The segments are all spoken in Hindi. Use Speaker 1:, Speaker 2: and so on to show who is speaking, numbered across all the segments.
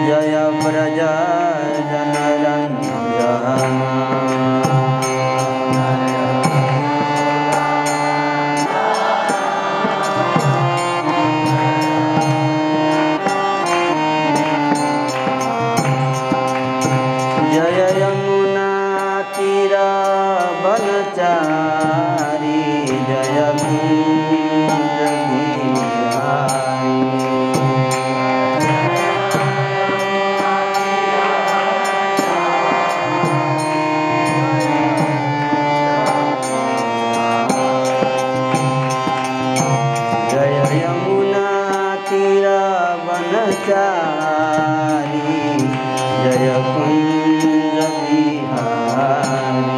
Speaker 1: जय प्रजा जनरंजन जय यमुना तीरा बनचारी जय कुंज बिहारी जय यमुना तीरा बनचारी जय कुंज बिहारी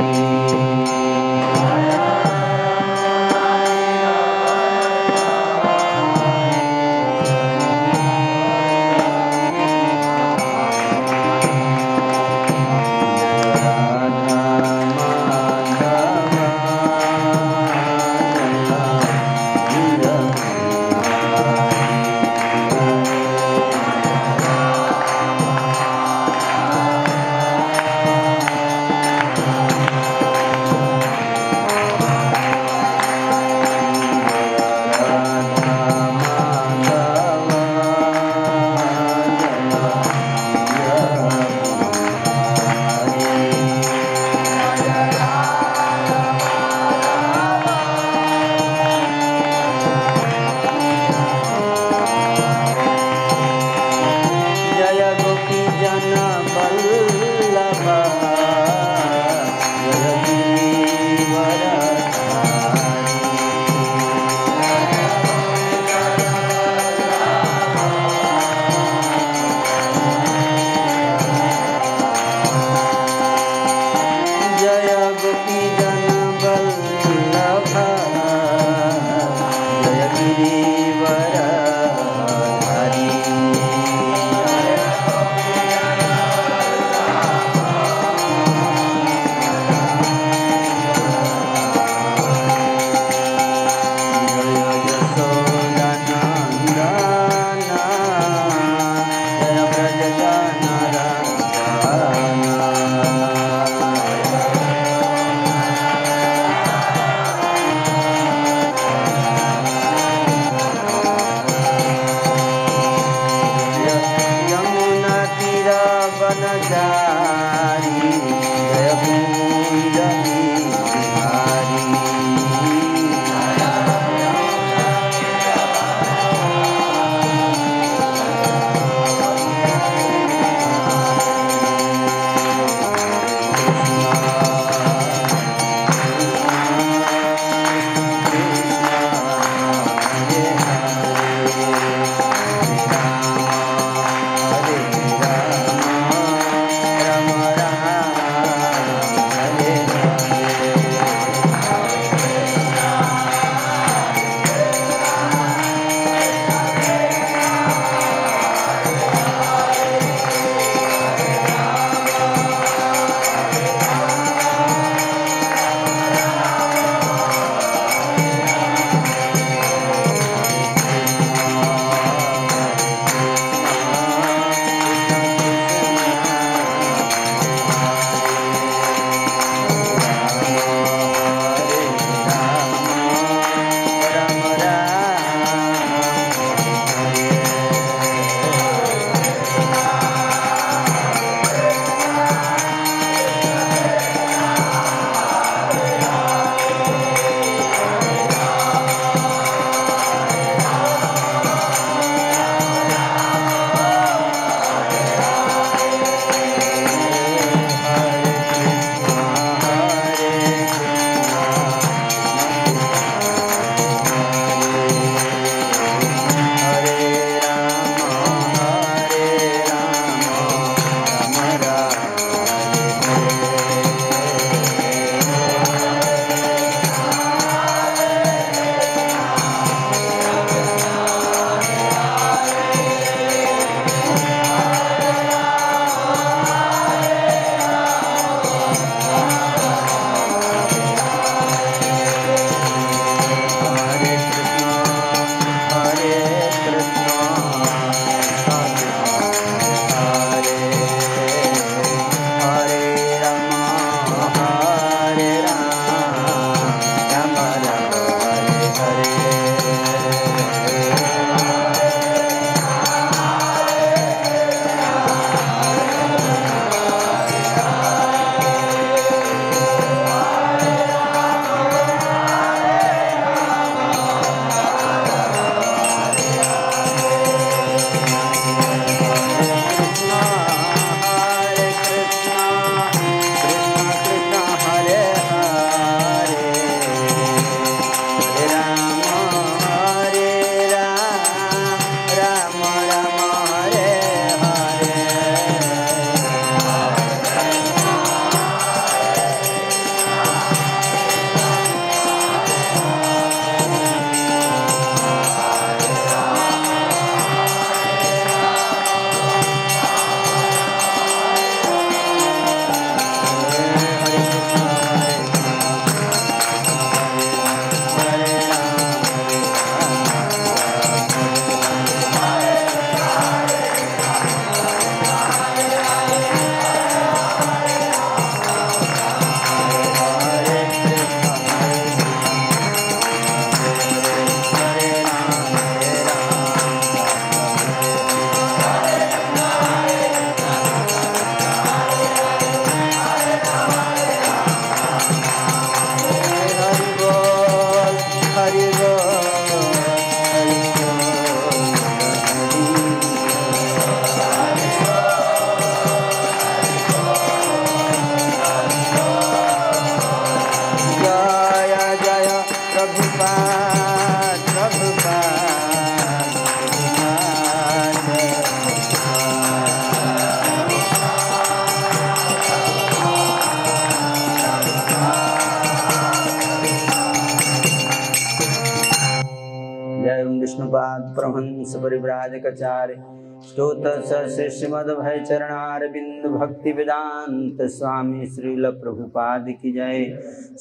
Speaker 1: वंश परिव्राजकाचार्य स्तोत्र श्रीमद्भय चरणारविंद भक्ति वेदांत स्वामी श्रील प्रभुपाद की जय।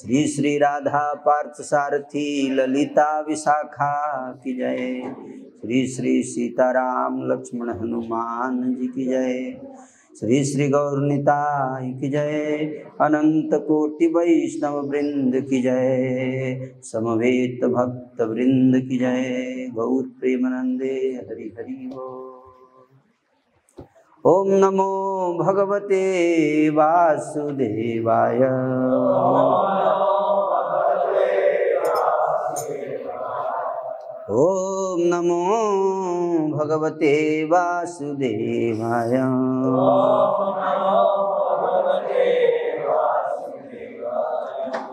Speaker 1: श्री श्री राधा पार्थ सारथी ललिता विशाखा की जय। श्री श्री सीताराम लक्ष्मण हनुमान जी की जय। श्री श्री गौरनिताय की जय। अनंत कोटि वैष्णव वृंद की जय। समवेत भक्त वृंद की जय। गौर प्रेमानंदे हरि हरि बोल। ओम नमो भगवते वासुदेवाय। ओम नमो भगवते वासुदेवाय।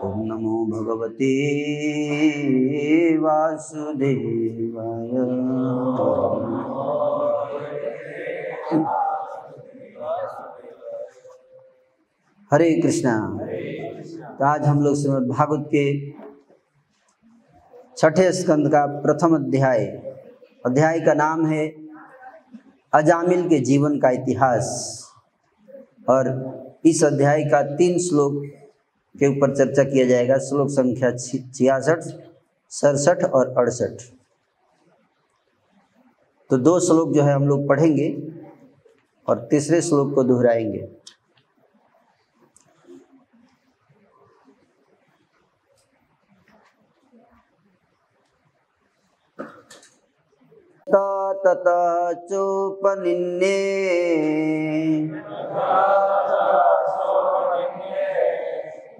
Speaker 1: ओम नमो भगवते वासुदेवाय। हरे कृष्णा। तो आज हम लोग श्रीमद् भागवत के छठे स्कंद का प्रथम अध्याय का नाम है अजामिल के जीवन का इतिहास। और इस अध्याय का 3 श्लोक के ऊपर चर्चा किया जाएगा। श्लोक संख्या 66, 67 और 68। तो 2 श्लोक जो है हम लोग पढ़ेंगे और तीसरे श्लोक को दोहराएंगे। तत चोपनिन्ने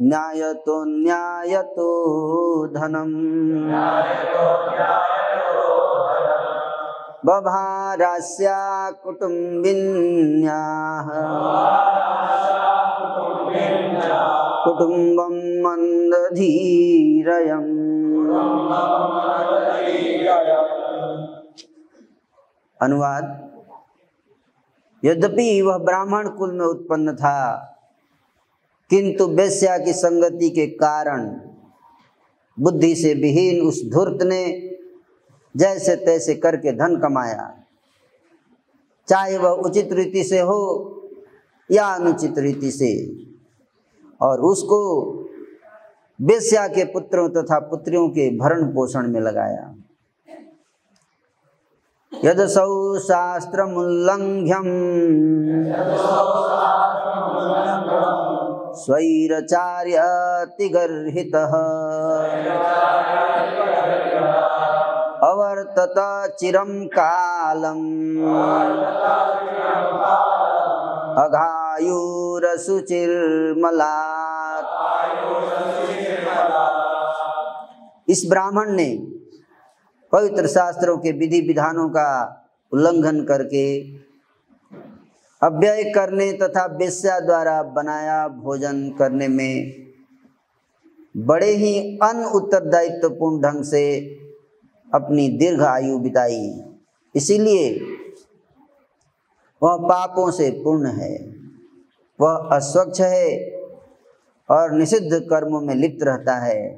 Speaker 1: न्यायतो धनम बभारास्या कुटुम्बिन्याः कुटुम्बं मन्दधीरयम्। अनुवाद। यद्यपि वह ब्राह्मण कुल में उत्पन्न था, किंतु वेश्या की संगति के कारण बुद्धि से विहीन उस धूर्त ने जैसे तैसे करके धन कमाया, चाहे वह उचित रीति से हो या अनुचित रीति से, और उसको वेश्या के पुत्रों तथा पुत्रियों के भरण पोषण में लगाया। यदसौ शास्त्रमुल्लंघ्यं स्वैरचार्यतिगर्हितः अवर्तत चिरं कालम् अघायुरसुचिर्मलात्। इस ब्राह्मण ने पवित्र शास्त्रों के विधि विधानों का उल्लंघन करके अव्यय करने तथा वेश्या द्वारा बनाया भोजन करने में बड़े ही अनउत्तरदायित्वपूर्ण ढंग से अपनी दीर्घ आयु बिताई। इसीलिए वह पापों से पूर्ण है, वह अस्वच्छ है और निषिद्ध कर्मों में लिप्त रहता है।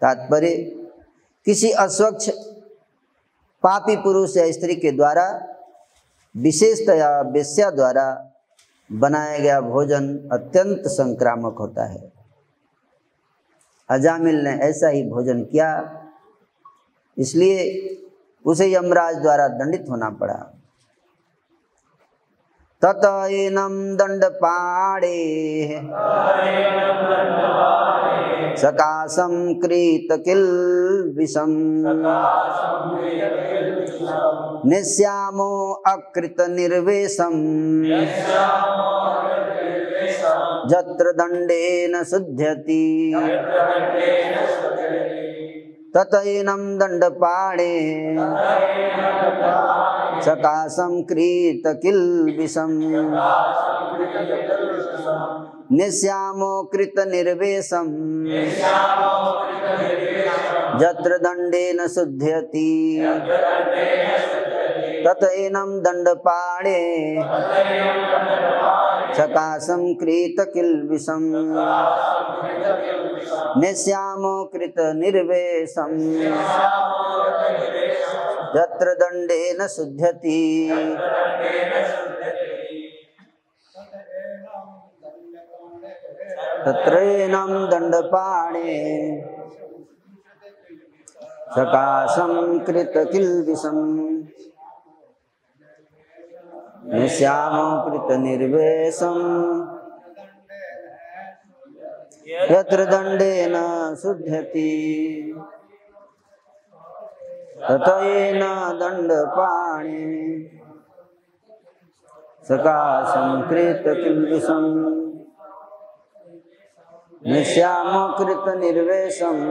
Speaker 1: तात्पर्य, किसी अस्वच्छ पापी पुरुष या स्त्री के द्वारा, विशेषतया वेश्या द्वारा बनाया गया भोजन अत्यंत संक्रामक होता है। अजामिल ने ऐसा ही भोजन किया, इसलिए उसे यमराज द्वारा दंडित होना पड़ा। तत एनं दंडपाणे सकाशं क्रीत किल्बिषं निस्यामो अकृत निर्वेशं जत्र दंडेन शुध्यति। तत एनं दंडपाणे सकाशं क्रीत किल्बिषं निस्यामो कृत निर्वेशं जत्र दंडेन शुध्यति। तत एनं दंडपाणे सकाशं क्रीत किल्बिषं निस्यामो कृत निर्वेशं यत्र दंडेन शुध्यति तत्रैनं दंडपाणे सकाशं कृतकिल्बिषम् निश्यामो कृतनिर्वेशम् यत्र दंडेन शुध्यति ततैन दंडपाणे सकाशं कृतकिल्बिषम् निश्यामो कृतनिर्वेशम्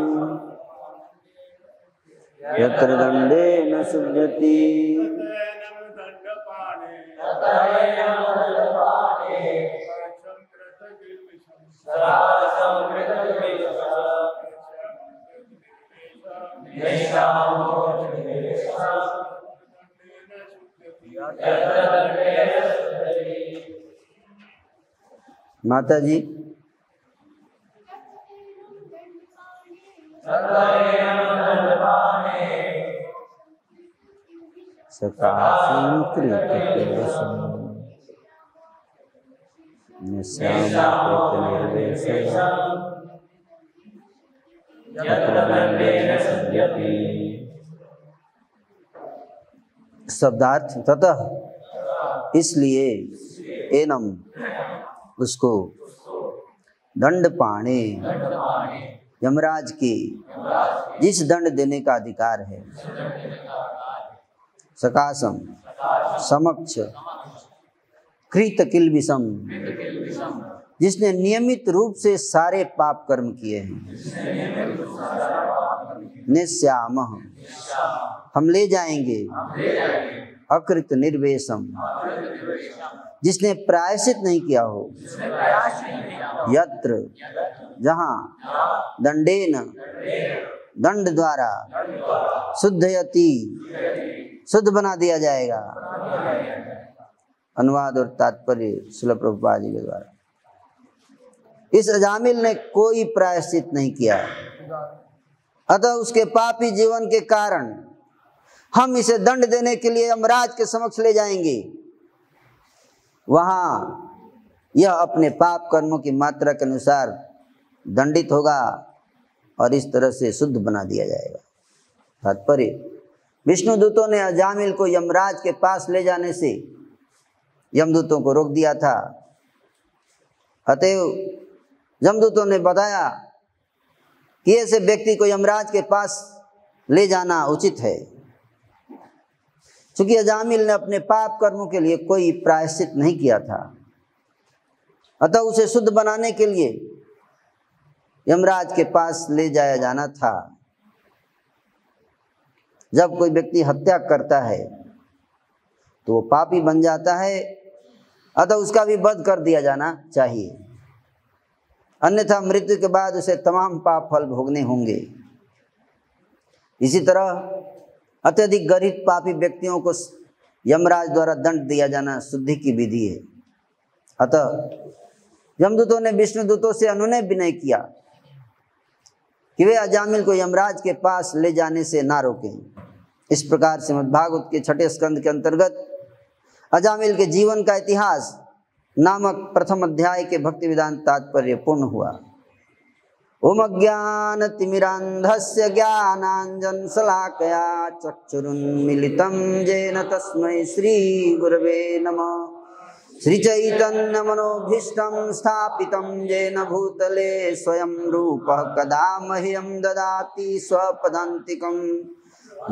Speaker 1: यत्र दंडेन शुध्यति माता जी सकाशं कृतकिल्बिषम् निश्यामो कृतनिर्वेशम् यत्र दंडेन शुध्यति। शब्दार्थ ततः इसलिए एनम उसको दंडपाणे यमराज की जिस दंड देने का अधिकार है सकाशम समक्ष कृत किल्बिषम जिसने नियमित रूप से सारे पाप कर्म किए हैं निश्याम हम ले जाएंगे अकृत निर्वेशम जिसने प्रायश्चित नहीं किया हो यत्र जहाँ दंडेन दंड द्वारा शुद्धयति शुद्ध बना दिया जाएगा। अनुवाद और तात्पर्य श्रील प्रभुपाद जी के द्वारा। इस अजामिल ने कोई प्रायश्चित नहीं किया, अतः उसके पापी जीवन के कारण हम इसे दंड देने के लिए यमराज के समक्ष ले जाएंगे। वहां यह अपने पाप कर्मों की मात्रा के अनुसार दंडित होगा और इस तरह से शुद्ध बना दिया जाएगा। तात्पर्य विष्णुदूतों ने अजामिल को यमराज के पास ले जाने से यमदूतों को रोक दिया था। अतएव यमदूतों ने बताया कि ऐसे व्यक्ति को यमराज के पास ले जाना उचित है। चूंकि अजामिल ने अपने पाप कर्मों के लिए कोई प्रायश्चित नहीं किया था, अतः उसे शुद्ध बनाने के लिए यमराज के पास ले जाया जाना था। जब कोई व्यक्ति हत्या करता है तो वो पापी बन जाता है, अतः उसका भी वध कर दिया जाना चाहिए, अन्यथा मृत्यु के बाद उसे तमाम पाप फल भोगने होंगे। इसी तरह अत्यधिक गरीब पापी व्यक्तियों को यमराज द्वारा दंड दिया जाना शुद्धि की विधि है। अतः यमदूतों ने विष्णुदूतों से अनुनय विनय किया कि वे अजामिल को यमराज के पास ले जाने से ना रोकें। इस प्रकार श्रीमद्भागवत के 6ठे स्कंद के अंतर्गत अजामिल के जीवन का इतिहास नामक प्रथम अध्याय के भक्ति वेदांत तात्पर्य पूर्ण हुआ। ओम अज्ञान तिमिरांधस्य ज्ञानांजन शलाकया चक्षुरुन्मीलितं येन तस्मै श्री गुरवे नमः। श्री चैतन्य मनोभीष्टं स्थापितं येन भूतले स्वयं रूपः कदा मह्यं ददाति स्वपदान्तिकम्।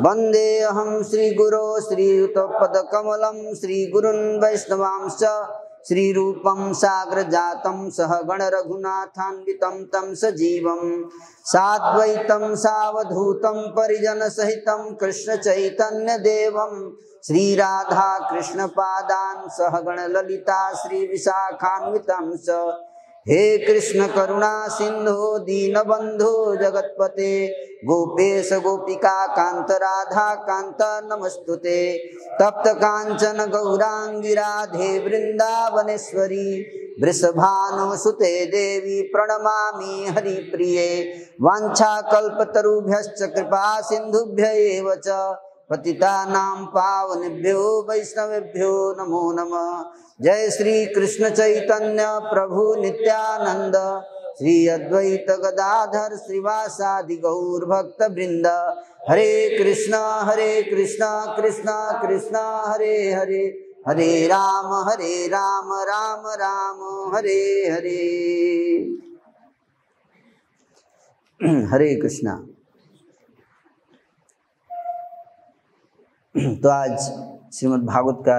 Speaker 1: वन्देऽहं श्रीगुरो श्रीयुतपदकमलं श्रीगुरुन् वैष्णवांश्च श्रीरूपं साग्रजातं सहगण रघुनाथान्वितं तं सजीवं साद्वैतं सावधूतं परिजनसहितं कृष्ण चैतन्य देवं श्रीराधा कृष्ण पादान् सहगण ललिता श्री विशाखान्वितं च। हे कृष्ण करुणा सिंधु दीनबंधु जगतपते गोपेश गोपिका कांत राधा कांत नमस्तुते। तप्त कांचन गौरांगी राधे वृंदावनेश्वरी वृषभानुसुते देवी प्रणमामि हरिप्रिये। वाञ्छाकल्पतरुभ्यश्च कृपा सिंधुभ्य एव च पतितानां पावनेभ्यो वैष्णवेभ्यो नमो नमः। जय श्री कृष्ण चैतन्य प्रभु नित्यानंद, श्री अद्वैत गदाधर श्रीवासादि गौर भक्त वृंद। हरे कृष्णा कृष्णा कृष्णा हरे हरे, हरे राम राम राम हरे हरे। हरे कृष्णा। तो आज श्रीमद् भागवत का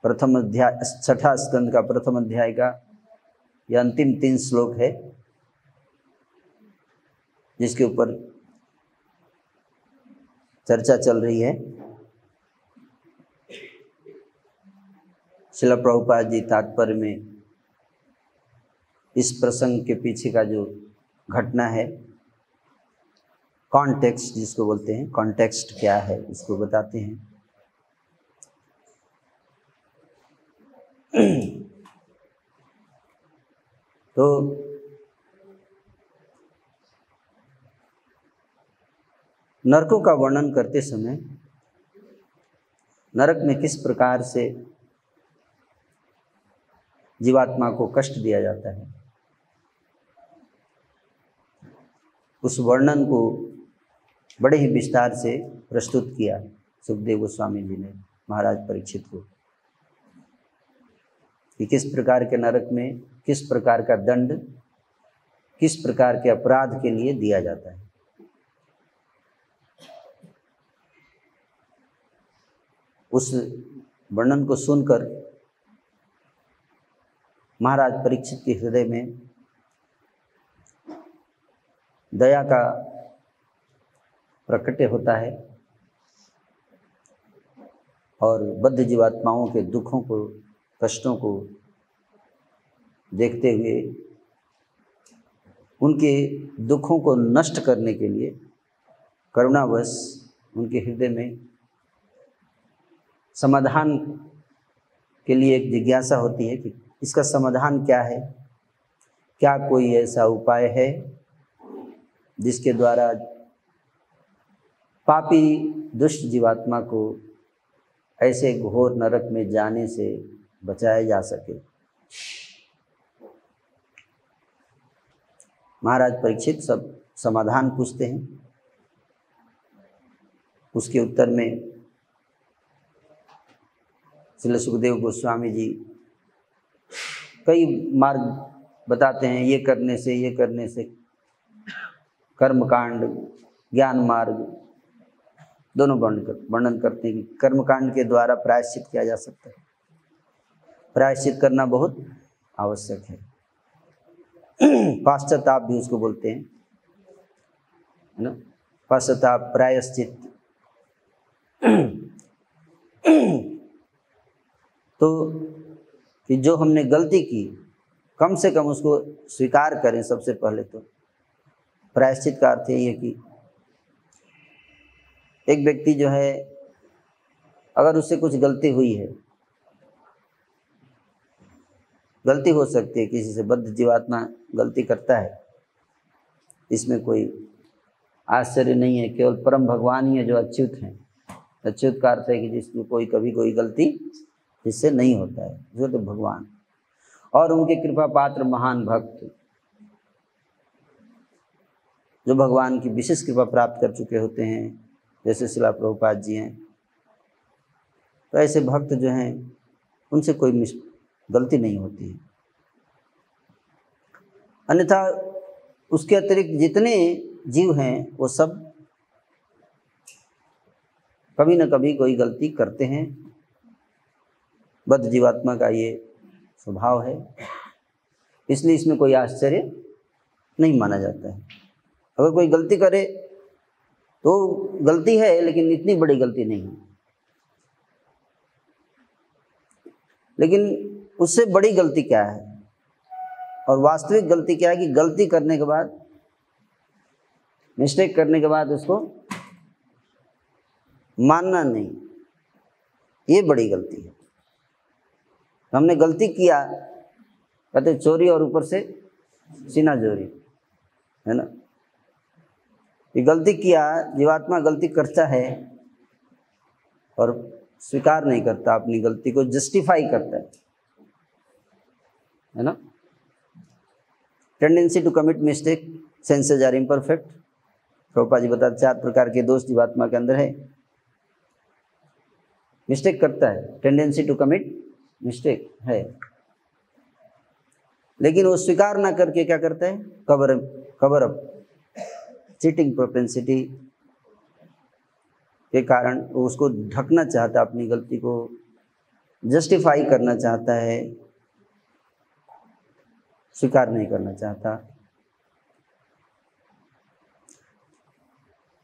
Speaker 1: प्रथम अध्याय, छठा स्कंद का प्रथम अध्याय का यह अंतिम 3 श्लोक है, जिसके ऊपर चर्चा चल रही है। श्रील प्रभुपाद जी तात्पर्य में इस प्रसंग के पीछे का जो घटना है, कॉन्टेक्स्ट जिसको बोलते हैं, कॉन्टेक्स्ट क्या है इसको बताते हैं। तो नरकों का वर्णन करते समय नरक में किस प्रकार से जीवात्मा को कष्ट दिया जाता है, उस वर्णन को बड़े ही विस्तार से प्रस्तुत किया सुखदेव गोस्वामी जी ने महाराज परीक्षित को, कि किस प्रकार के नरक में किस प्रकार का दंड, किस प्रकार के अपराध के लिए दिया जाता है। उस वर्णन को सुनकर महाराज परीक्षित के हृदय में दया का प्रकट होता है और बद्ध जीवात्माओं के दुखों को, कष्टों को देखते हुए उनके दुखों को नष्ट करने के लिए करुणावश उनके हृदय में समाधान के लिए एक जिज्ञासा होती है कि इसका समाधान क्या है, क्या कोई ऐसा उपाय है जिसके द्वारा पापी दुष्ट जीवात्मा को ऐसे घोर नरक में जाने से बचाया जा सके। महाराज परीक्षित सब समाधान पूछते हैं। उसके उत्तर में श्री सुखदेव गोस्वामी जी कई मार्ग बताते हैं। ये करने से कर्मकांड, ज्ञान मार्ग दोनों वर्णन करते हैं कि कर्मकांड के द्वारा प्रायश्चित किया जा सकता है। प्रायश्चित करना बहुत आवश्यक है। पाश्चाताप भी उसको बोलते हैं, है ना, पाश्चाताप प्रायश्चित। तो कि जो हमने गलती की कम से कम उसको स्वीकार करें। सबसे पहले तो प्रायश्चित का अर्थ ये है कि एक व्यक्ति जो है, अगर उससे कुछ गलती हुई है, गलती हो सकती है किसी से, बद्ध जीवात्मा गलती करता है, इसमें कोई आश्चर्य नहीं है। केवल परम भगवान ही है जो अच्युत हैं। अच्युत का अर्थ है कि जिसको कभी कोई गलती जिससे नहीं होता है, जो तो भगवान और उनके कृपा पात्र महान भक्त जो भगवान की विशेष कृपा प्राप्त कर चुके होते हैं, जैसे श्रील प्रभुपाद जी हैं। तो ऐसे भक्त जो हैं उनसे कोई गलती नहीं होती है। अन्यथा उसके अतिरिक्त जितने जीव हैं वो सब कभी न कभी कोई गलती करते हैं। बद्ध जीवात्मा का ये स्वभाव है, इसलिए इसमें कोई आश्चर्य नहीं माना जाता है। अगर कोई गलती करे तो गलती है, लेकिन इतनी बड़ी गलती नहीं है। लेकिन उससे बड़ी गलती क्या है और वास्तविक गलती क्या है कि गलती करने के बाद, मिस्टेक करने के बाद उसको मानना नहीं, ये बड़ी गलती है। हमने गलती किया, कहते चोरी और ऊपर से सीना चोरी, है ना। ये गलती किया, जीवात्मा गलती करता है और स्वीकार नहीं करता अपनी गलती को, जस्टिफाई करता है ना। Tendency to commit mistake, senses are imperfect. Prabhupada ji बताते 4 प्रकार के दोष जीवात्मा के अंदर है। मिस्टेक करता है, टेंडेंसी टू कमिट मिस्टेक है, लेकिन वो स्वीकार ना करके क्या करता है, कवर अप, चीटिंग प्रोपेंसिटी के कारण वो उसको ढकना चाहता है, अपनी गलती को जस्टिफाई करना चाहता है, स्वीकार नहीं करना चाहता।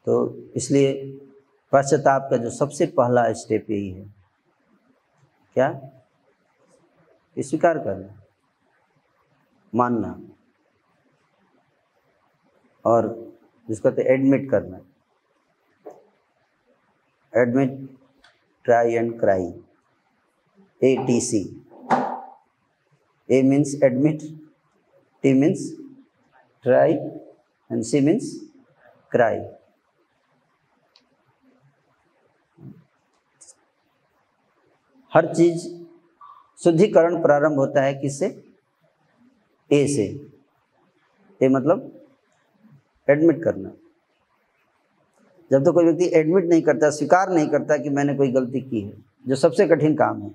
Speaker 1: तो इसलिए पश्चाताप का जो सबसे पहला स्टेप यही है, क्या, स्वीकार करना, मानना, और जिसको कहते एडमिट करना। Admit, try and cry, ATC। A means admit, T means try and C means cry। हर चीज शुद्धिकरण प्रारंभ होता है किससे, A से। A मतलब एडमिट करना। जब तो कोई व्यक्ति एडमिट नहीं करता, स्वीकार नहीं करता कि मैंने कोई गलती की है, जो सबसे कठिन काम है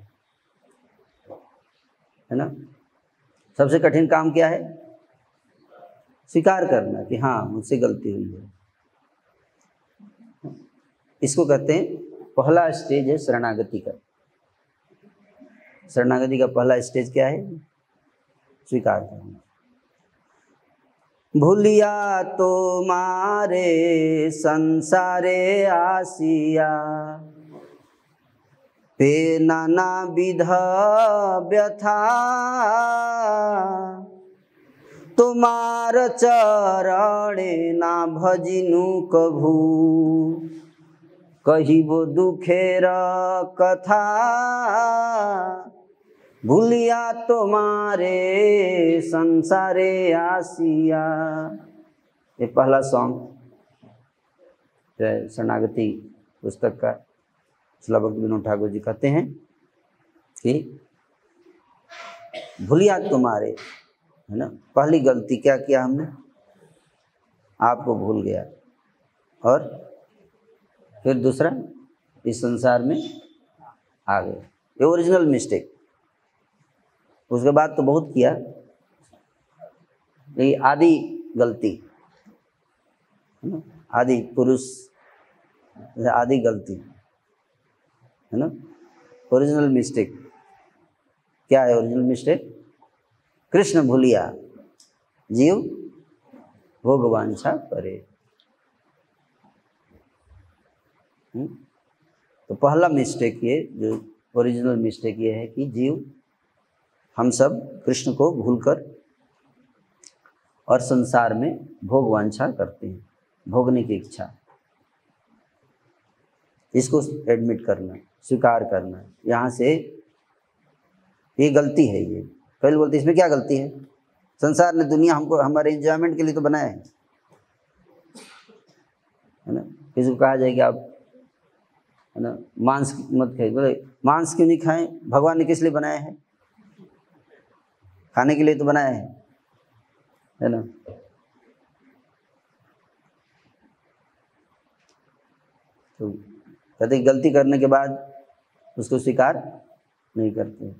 Speaker 1: ना। सबसे कठिन काम क्या है, स्वीकार करना कि हाँ मुझसे गलती हुई है। इसको कहते हैं पहला स्टेज है शरणागति का। शरणागति का पहला स्टेज क्या है, स्वीकार करना। भूलिया तो मारे संसारे आसिया, पे नाना विध व्यथा, तुम्हार चरणे ना भजिनु कभू, कहिबो दुखेर कथा। भूलिया तुम्हारे संसारे आसिया, ये पहला सॉन्ग जो है शरणागति पुस्तक का। श्रील भक्ति विनोद ठाकुर जी कहते हैं कि भूलिया तुम्हारे, है ना, पहली गलती क्या किया हमने, आपको भूल गया। और फिर दूसरा, इस संसार में आ गए, ये ओरिजिनल मिस्टेक। उसके बाद तो बहुत किया, ये आदि गलती, है ना, आदि पुरुष, आदि गलती, है ना। ओरिजिनल मिस्टेक क्या है, ओरिजिनल मिस्टेक, कृष्ण भूलिया जीव भोग वांछा करे। तो पहला मिस्टेक ये, जो ओरिजिनल मिस्टेक ये है कि जीव, हम सब कृष्ण को भूलकर और संसार में भोग वांछा करते हैं, भोगने की इच्छा। इसको एडमिट करना, स्वीकार करना, यहाँ से ये गलती है। ये पहले बोलते इसमें क्या गलती है, संसार ने, दुनिया हमको हमारे एंजॉयमेंट के लिए तो बनाया है ना। किसी को कहा जाए कि आप, है ना, मांस मत खाइए, बोले मांस क्यों नहीं खाएं, भगवान ने किस लिए बनाया है, खाने के लिए तो बनाया है ना। तो कहते गलती करने के बाद उसको स्वीकार नहीं करते,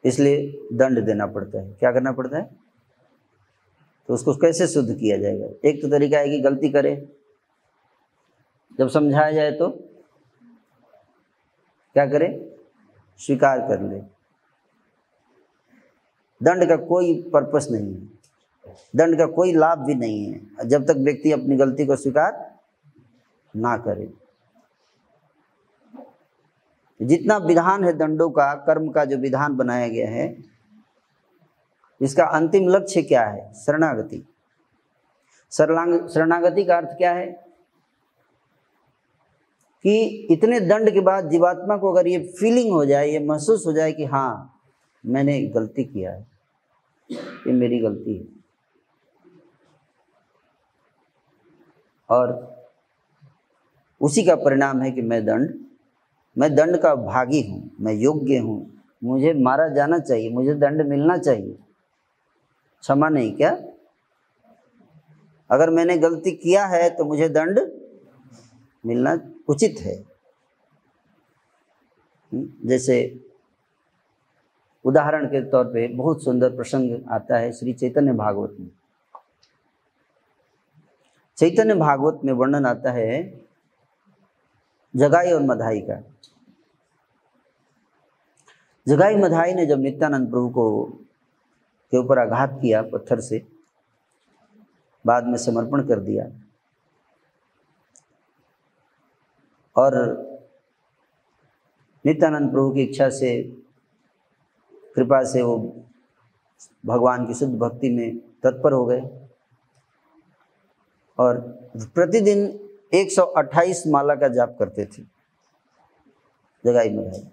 Speaker 1: इसलिए दंड देना पड़ता है। क्या करना पड़ता है, तो उसको कैसे शुद्ध किया जाएगा। एक तो तरीका है कि गलती करे, जब समझाया जाए तो क्या करे, स्वीकार कर ले। दंड का कोई पर्पस नहीं है, दंड का कोई लाभ भी नहीं है जब तक व्यक्ति अपनी गलती को स्वीकार ना करे। जितना विधान है दंडों का, कर्म का जो विधान बनाया गया है, इसका अंतिम लक्ष्य क्या है, शरणागति। शरणागति का अर्थ क्या है कि इतने दंड के बाद जीवात्मा को अगर ये फीलिंग हो जाए, ये महसूस हो जाए कि हाँ मैंने गलती किया है, ये मेरी गलती है, और उसी का परिणाम है कि मैं दंड का भागी हूँ, मैं योग्य हूँ, मुझे मारा जाना चाहिए, मुझे दंड मिलना चाहिए। क्षमा नहीं क्या? अगर मैंने गलती किया है तो मुझे दंड मिलना उचित है। जैसे उदाहरण के तौर पे बहुत सुंदर प्रसंग आता है श्री चैतन्य भागवत में। चैतन्य भागवत में वर्णन आता है जगाई और मधाई का। जगाई मधाई ने जब नित्यानंद प्रभु को के ऊपर आघात किया पत्थर से, बाद में समर्पण कर दिया और नित्यानंद प्रभु की इच्छा से, कृपा से वो भगवान की शुद्ध भक्ति में तत्पर हो गए और प्रतिदिन 128 माला का जाप करते थे जगाई मधाई।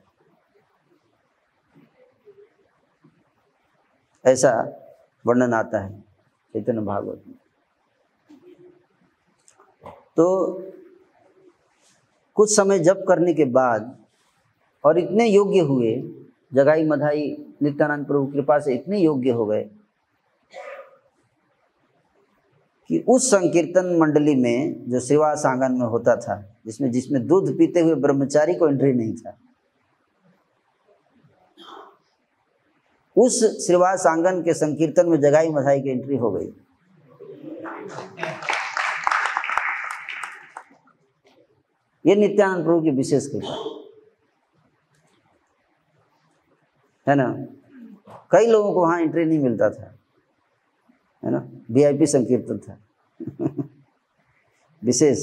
Speaker 1: ऐसा वर्णन आता है चैतन्य भागवत में। तो कुछ समय जप करने के बाद और इतने योग्य हुए, जगाई मधाई नित्यानंद प्रभु कृपा से इतने योग्य हो गए कि उस संकीर्तन मंडली में जो श्रीवास आंगन में होता था, जिसमें दूध पीते हुए ब्रह्मचारी को एंट्री नहीं था, उस श्रीवास आंगन के संकीर्तन में जगाई मधाई की एंट्री हो गई। ये नित्यानंद प्रभु की विशेष कृपा है ना। कई लोगों को वहां एंट्री नहीं मिलता था, है ना, वीआईपी संकीर्तन था। विशेष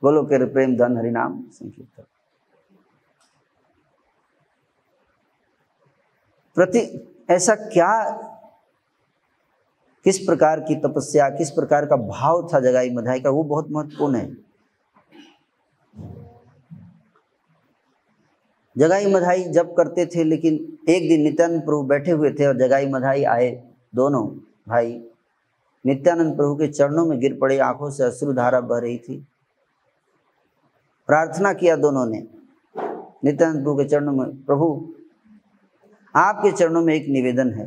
Speaker 1: गोलोक के प्रेम धन हरिनाम संकीर्तन। ऐसा क्या, किस प्रकार की तपस्या, किस प्रकार का भाव था जगाई मधाई का, वो बहुत महत्वपूर्ण है। जगाई मधाई जब करते थे, लेकिन एक दिन नित्यानंद प्रभु बैठे हुए थे और जगाई मधाई आए, दोनों भाई नित्यानंद प्रभु के चरणों में गिर पड़े, आंखों से अश्रुधारा बह रही थी। प्रार्थना किया दोनों ने नित्यानंद प्रभु के चरणों में, प्रभु आपके चरणों में एक निवेदन है।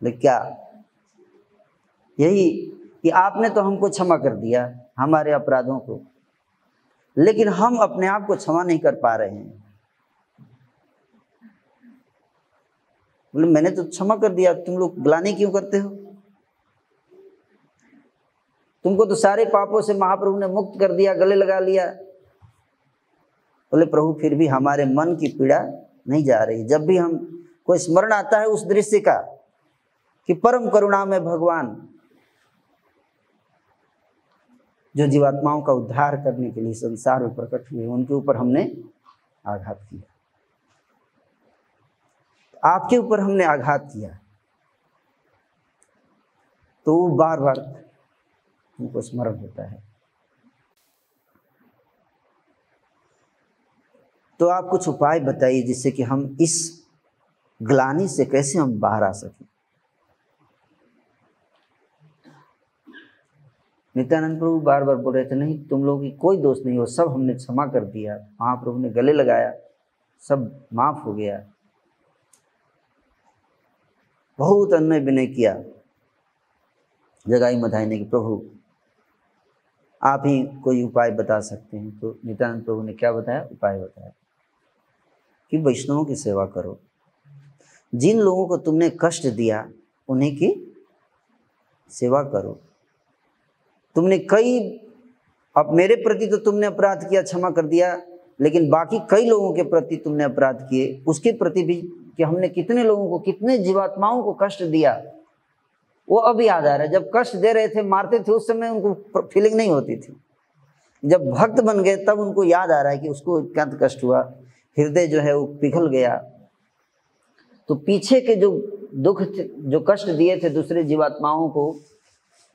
Speaker 1: लेकिन क्या? यही कि आपने तो हमको क्षमा कर दिया हमारे अपराधों को, लेकिन हम अपने आप को क्षमा नहीं कर पा रहे हैं। बोले मैंने तो क्षमा कर दिया, तुम लोग ग्लानि क्यों करते हो? तुमको तो सारे पापों से महाप्रभु ने मुक्त कर दिया, गले लगा लिया। बोले प्रभु फिर भी हमारे मन की पीड़ा नहीं जा रही। जब भी हम कोई स्मरण आता है उस दृश्य का कि परम करुणा में भगवान जो जीवात्माओं का उद्धार करने के लिए संसार में प्रकट हुए, उनके ऊपर हमने आघात किया, आपके ऊपर हमने आघात किया, तो वो बार बार उनको स्मरण होता है। तो आप कुछ उपाय बताइए जिससे कि हम इस ग्लानि से कैसे हम बाहर आ सकें। नित्यानंद प्रभु बार बार बोल रहे थे, नहीं तुम लोगों की कोई दोष नहीं हो, सब हमने क्षमा कर दिया। महाप्रभु ने गले लगाया, सब माफ हो गया। बहुत अन्य विनय किया जगाई मधाई ने कि प्रभु आप ही कोई उपाय बता सकते हैं। तो नित्यानंद प्रभु ने क्या बताया? उपाय बताया कि वैष्णवों की सेवा करो, जिन लोगों को तुमने कष्ट दिया उन्हीं की सेवा करो। तुमने अब मेरे प्रति तो तुमने अपराध किया, क्षमा कर दिया, लेकिन बाकी कई लोगों के प्रति तुमने अपराध किए, उसके प्रति भी कि हमने कितने लोगों को, कितने जीवात्माओं को कष्ट दिया, वो अब याद आ रहा है। जब कष्ट दे रहे थे, मारते थे, उस समय उनको फीलिंग नहीं होती थी। जब भक्त बन गए तब उनको याद आ रहा है कि उसको अत्यंत कष्ट हुआ, हृदय जो है वो पिघल गया। तो पीछे के जो दुख, जो कष्ट दिए थे दूसरे जीवात्माओं को,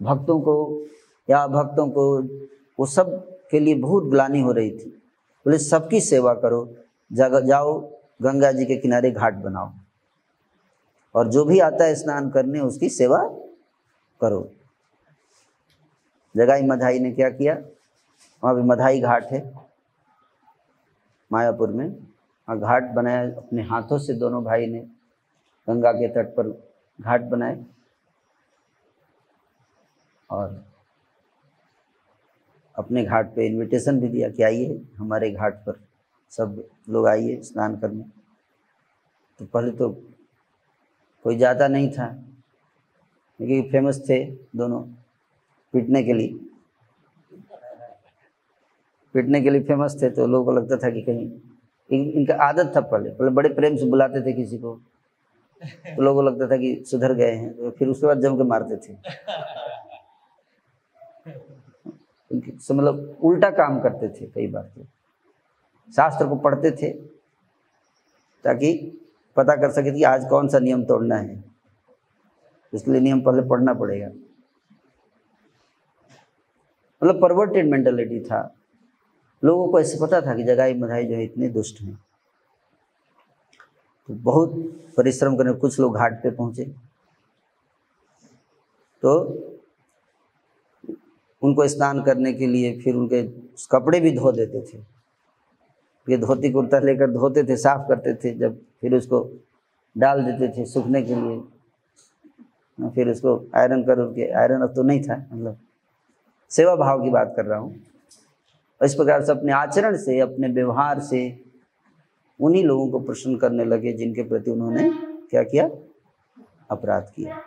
Speaker 1: भक्तों को या भक्तों को, वो सब के लिए बहुत ग्लानि हो रही थी। बोले सबकी सेवा करो, जाओ गंगा जी के किनारे घाट बनाओ और जो भी आता है स्नान करने उसकी सेवा करो। जगाई मधाई ने क्या किया? वहाँ भी मधाई घाट है मायापुर में। वहाँ घाट बनाया अपने हाथों से, दोनों भाई ने गंगा के तट पर घाट बनाए और अपने घाट पे इनविटेशन भी दिया कि आइए हमारे घाट पर सब लोग आइए स्नान करने। तो पहले तो कोई ज़्यादा नहीं था, लेकिन फेमस थे दोनों पीटने के लिए फेमस थे। तो लोगों को लगता था कि कहीं इनका आदत था, पहले बड़े प्रेम से बुलाते थे किसी को, तो लोगों को लगता था कि सुधर गए हैं, तो फिर उसके बाद जम के मारते थे। मतलब उल्टा काम करते थे कई बार। तो शास्त्र को पढ़ते थे ताकि पता कर सके कि आज कौन सा नियम तोड़ना है, इसलिए नियम पहले पढ़ना पड़ेगा। मतलब परवर्टेड मेंटालिटी था। लोगों को ऐसे पता था कि जगाई मधाई जो है इतने दुष्ट हैं, तो बहुत परिश्रम करने कुछ लोग घाट पे पहुंचे तो उनको स्नान करने के लिए फिर उनके कपड़े भी धो देते थे। ये धोती कुर्ता लेकर धोते थे, साफ करते थे, जब फिर उसको डाल देते थे सूखने के लिए, फिर उसको आयरन करके, आयरन अब तो नहीं था, मतलब सेवा भाव की बात कर रहा हूँ। इस प्रकार से अपने आचरण से, अपने व्यवहार से उन्हीं लोगों को प्रसन्न करने लगे जिनके प्रति उन्होंने क्या किया, अपराध किया।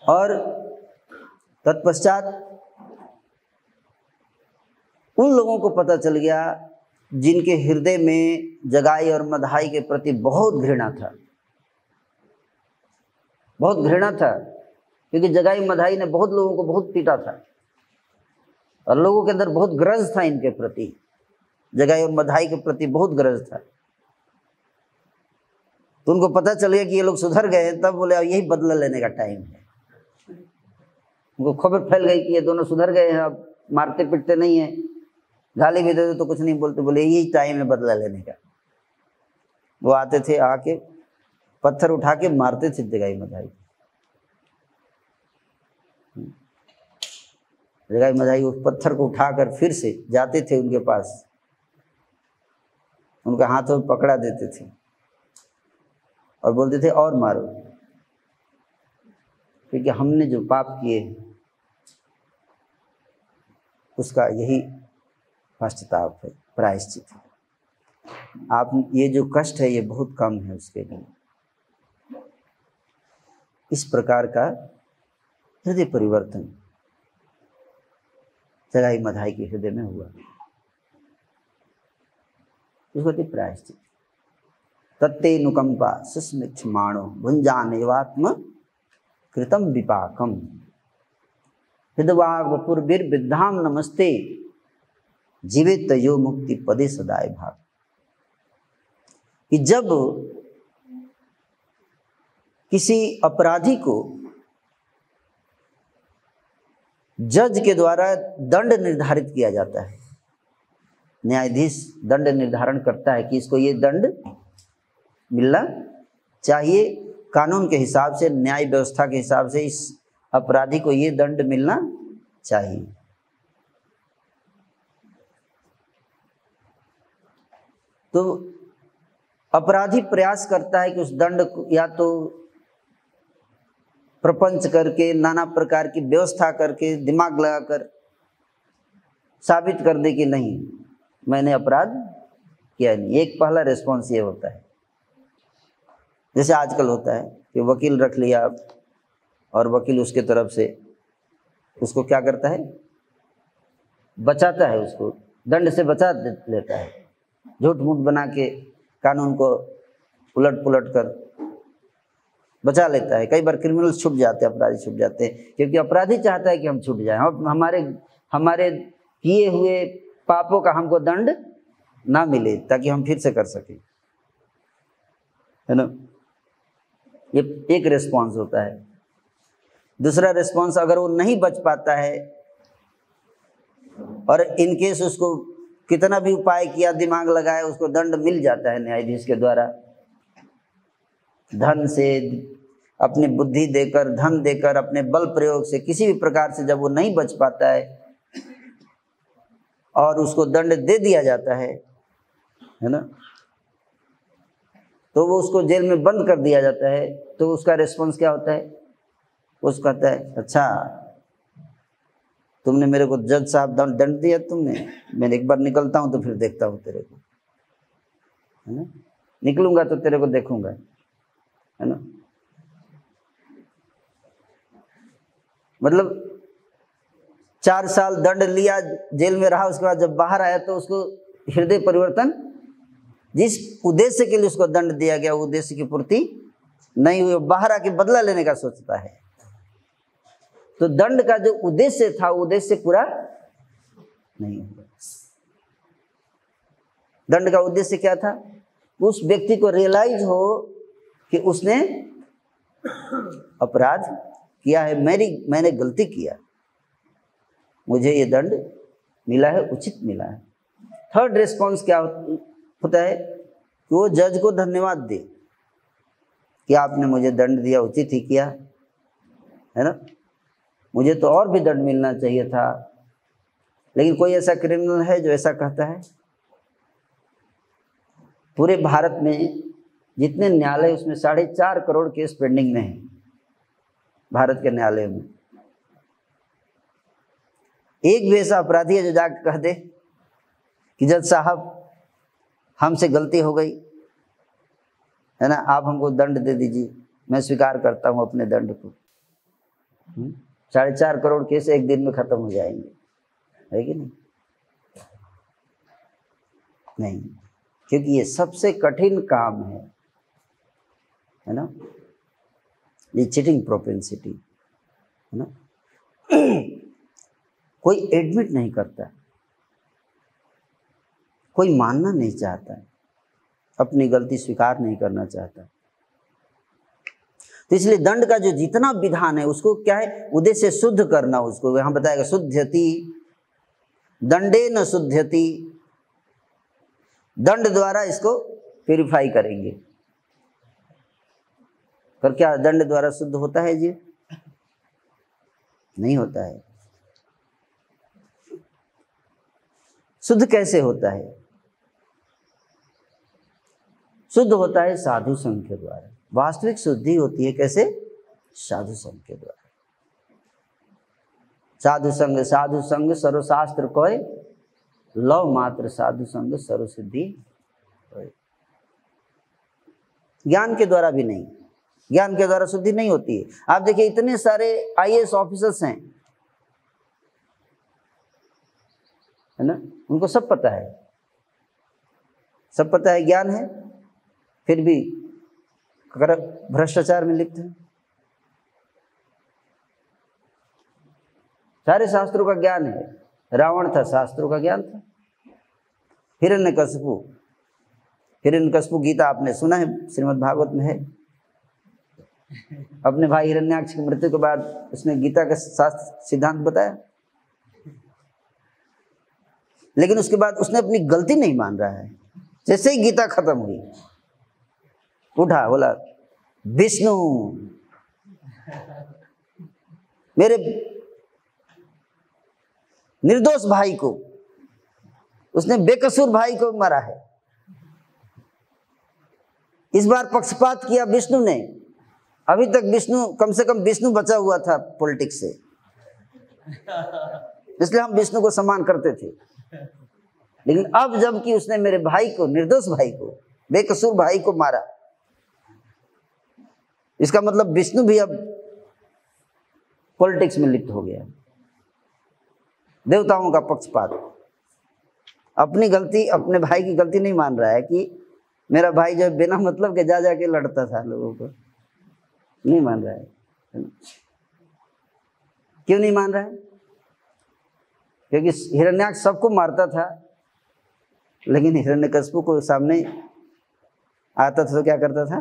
Speaker 1: और तत्पश्चात उन लोगों को पता चल गया जिनके हृदय में जगाई और मधाई के प्रति बहुत घृणा था, बहुत घृणा था, क्योंकि जगाई मधाई ने बहुत लोगों को बहुत पीटा था और लोगों के अंदर बहुत ग्रज था इनके प्रति, जगाई और मधाई के प्रति बहुत ग्रज था। तो उनको पता चल गया कि ये लोग सुधर गए, तब बोले अब यही बदला लेने का टाइम है। उनको खबर फैल गई कि ये दोनों सुधर गए हैं, अब मारते पीटते नहीं है, गाली भी देते तो कुछ नहीं बोलते, बोले यही टाइम है बदला लेने का। वो आते थे, आके पत्थर उठा के मारते थे जगाई मधाई। जगाई मधाई उस पत्थर को उठाकर फिर से जाते थे उनके पास, उनके हाथों में पकड़ा देते थे और बोलते थे और मारो, क्योंकि हमने जो पाप किए उसका यही पश्चाताप है, प्रायश्चित है। आप ये जो कष्ट है ये बहुत कम है उसके लिए। इस प्रकार का हृदय परिवर्तन जगाई मधाई के हृदय में हुआ, उसको प्रायश्चित। तत्ते नुकंपा सुस्मिक्षमाणो भुंजानेवात्म कृतम विपाकम हृदवाग वपुर्भिर्विद्धाम नमस्ते जीवित यो मुक्ति पदे सदाय भाग। कि जब किसी अपराधी को जज के द्वारा दंड निर्धारित किया जाता है, न्यायाधीश दंड निर्धारण करता है कि इसको ये दंड मिलना चाहिए, कानून के हिसाब से, न्याय व्यवस्था के हिसाब से इस अपराधी को ये दंड मिलना चाहिए। तो अपराधी प्रयास करता है कि उस दंड को या तो प्रपंच करके, नाना प्रकार की व्यवस्था करके, दिमाग लगाकर साबित कर दे कि नहीं मैंने अपराध किया नहीं। एक पहला रिस्पॉन्स ये होता है, जैसे आजकल होता है कि वकील रख लिया और वकील उसके तरफ से उसको क्या करता है, बचाता है, उसको दंड से बचा लेता है, झूठ मूठ बना के कानून को उलट पुलट कर बचा लेता है। कई बार क्रिमिनल्स छुप जाते हैं, अपराधी छुप जाते हैं, क्योंकि अपराधी चाहता है कि हम छूट जाएं, हमारे किए हुए पापों का हमको दंड ना मिले, ताकि हम फिर से कर सकें, है ना। ये एक रिस्पॉन्स होता है। दूसरा रिस्पॉन्स, अगर वो नहीं बच पाता है और इन केस उसको कितना भी उपाय किया, दिमाग लगाया, उसको दंड मिल जाता है न्यायाधीश के द्वारा, धन से, अपनी बुद्धि देकर, धन देकर, अपने बल प्रयोग से किसी भी प्रकार से जब वो नहीं बच पाता है और उसको दंड दे दिया जाता है ना, तो वो उसको जेल में बंद कर दिया जाता है, तो उसका रिस्पॉन्स क्या होता है? उसको कहता है अच्छा तुमने मेरे को जज साहब दंड दिया तुमने, मैं एक बार निकलता हूँ तो फिर देखता हूँ तेरे को, है ना, निकलूंगा तो तेरे को देखूंगा, है ना। मतलब 4 साल दंड लिया, जेल में रहा, उसके बाद जब बाहर आया तो उसको हृदय परिवर्तन, जिस उद्देश्य के लिए उसको दंड दिया गया उद्देश्य की पूर्ति नहीं हुई, बाहर आके बदला लेने का सोचता है। तो दंड का जो उद्देश्य था वो उद्देश्य पूरा नहीं हुआ। दंड का उद्देश्य क्या था? उस व्यक्ति को रियलाइज हो कि उसने अपराध किया है, मैंने गलती किया, मुझे ये दंड मिला है, उचित मिला है। थर्ड रिस्पॉन्स क्या होता है कि वो जज को धन्यवाद दे कि आपने मुझे दंड दिया, उचित ही किया, है ना, मुझे तो और भी दंड मिलना चाहिए था। लेकिन कोई ऐसा क्रिमिनल है जो ऐसा कहता है? पूरे भारत में जितने न्यायालय, उसमें 4.5 करोड़ केस पेंडिंग में है भारत के न्यायालय में। एक भी ऐसा अपराधी है जो जाकर कह दे कि जज साहब हमसे गलती हो गई, है ना, आप हमको दंड दे दीजिए, मैं स्वीकार करता हूं अपने दंड को। 4.5 करोड़ केस एक दिन में खत्म हो जाएंगे, है कि नहीं? नहीं, क्योंकि ये सबसे कठिन काम है ना, ये चीटिंग प्रोपेंसिटी, है ना। कोई एडमिट नहीं करता, कोई मानना नहीं चाहता, अपनी गलती स्वीकार नहीं करना चाहता। तो इसलिए दंड का जो जितना विधान है उसको क्या है? उद्देश्य शुद्ध करना। उसको यहां बताएगा शुद्ध्यति दंडे न शुद्ध्यति, दंड द्वारा इसको प्यूरिफाई करेंगे। पर क्या दंड द्वारा शुद्ध होता है जी? नहीं होता है। शुद्ध कैसे होता है? शुद्ध होता है साधु संघ के द्वारा। वास्तविक शुद्धि होती है कैसे? साधु संघ के द्वारा। साधु संग सर्वशास्त्र कोय, लव मात्र साधु संग सर्व सिद्धि। ज्ञान के द्वारा भी नहीं, ज्ञान के द्वारा शुद्धि नहीं होती है। आप देखिए इतने सारे आईएएस ऑफिसर्स हैं, है ना, उनको सब पता है, सब पता है, ज्ञान है, फिर भी भ्रष्टाचार में लिप्त है। सारे शास्त्रों का ज्ञान है। रावण था, शास्त्रों का ज्ञान था। हिरण्यकशिपु गीता आपने सुना है, श्रीमद् भागवत में है। अपने भाई हिरण्याक्ष की मृत्यु के बाद उसने गीता का शास्त्र सिद्धांत बताया, लेकिन उसके बाद उसने अपनी गलती नहीं मान रहा है। जैसे ही गीता खत्म हुई उठा, बोला विष्णु मेरे निर्दोष भाई को, उसने बेकसूर भाई को मारा है। इस बार पक्षपात किया विष्णु ने। अभी तक विष्णु, कम से कम विष्णु बचा हुआ था पॉलिटिक्स से, इसलिए हम विष्णु को सम्मान करते थे। लेकिन अब जबकि उसने मेरे भाई को, निर्दोष भाई को, बेकसूर भाई को मारा, इसका मतलब विष्णु भी अब पॉलिटिक्स में लिप्त हो गया। देवताओं का पक्षपात, अपनी गलती, अपने भाई की गलती नहीं मान रहा है कि मेरा भाई जो बिना मतलब के जा जाके लड़ता था लोगों को, नहीं मान रहा है। क्यों नहीं मान रहा है? क्योंकि हिरण्याक्ष सबको मारता था, लेकिन हिरण्यकशिपु को सामने आता था तो क्या करता था?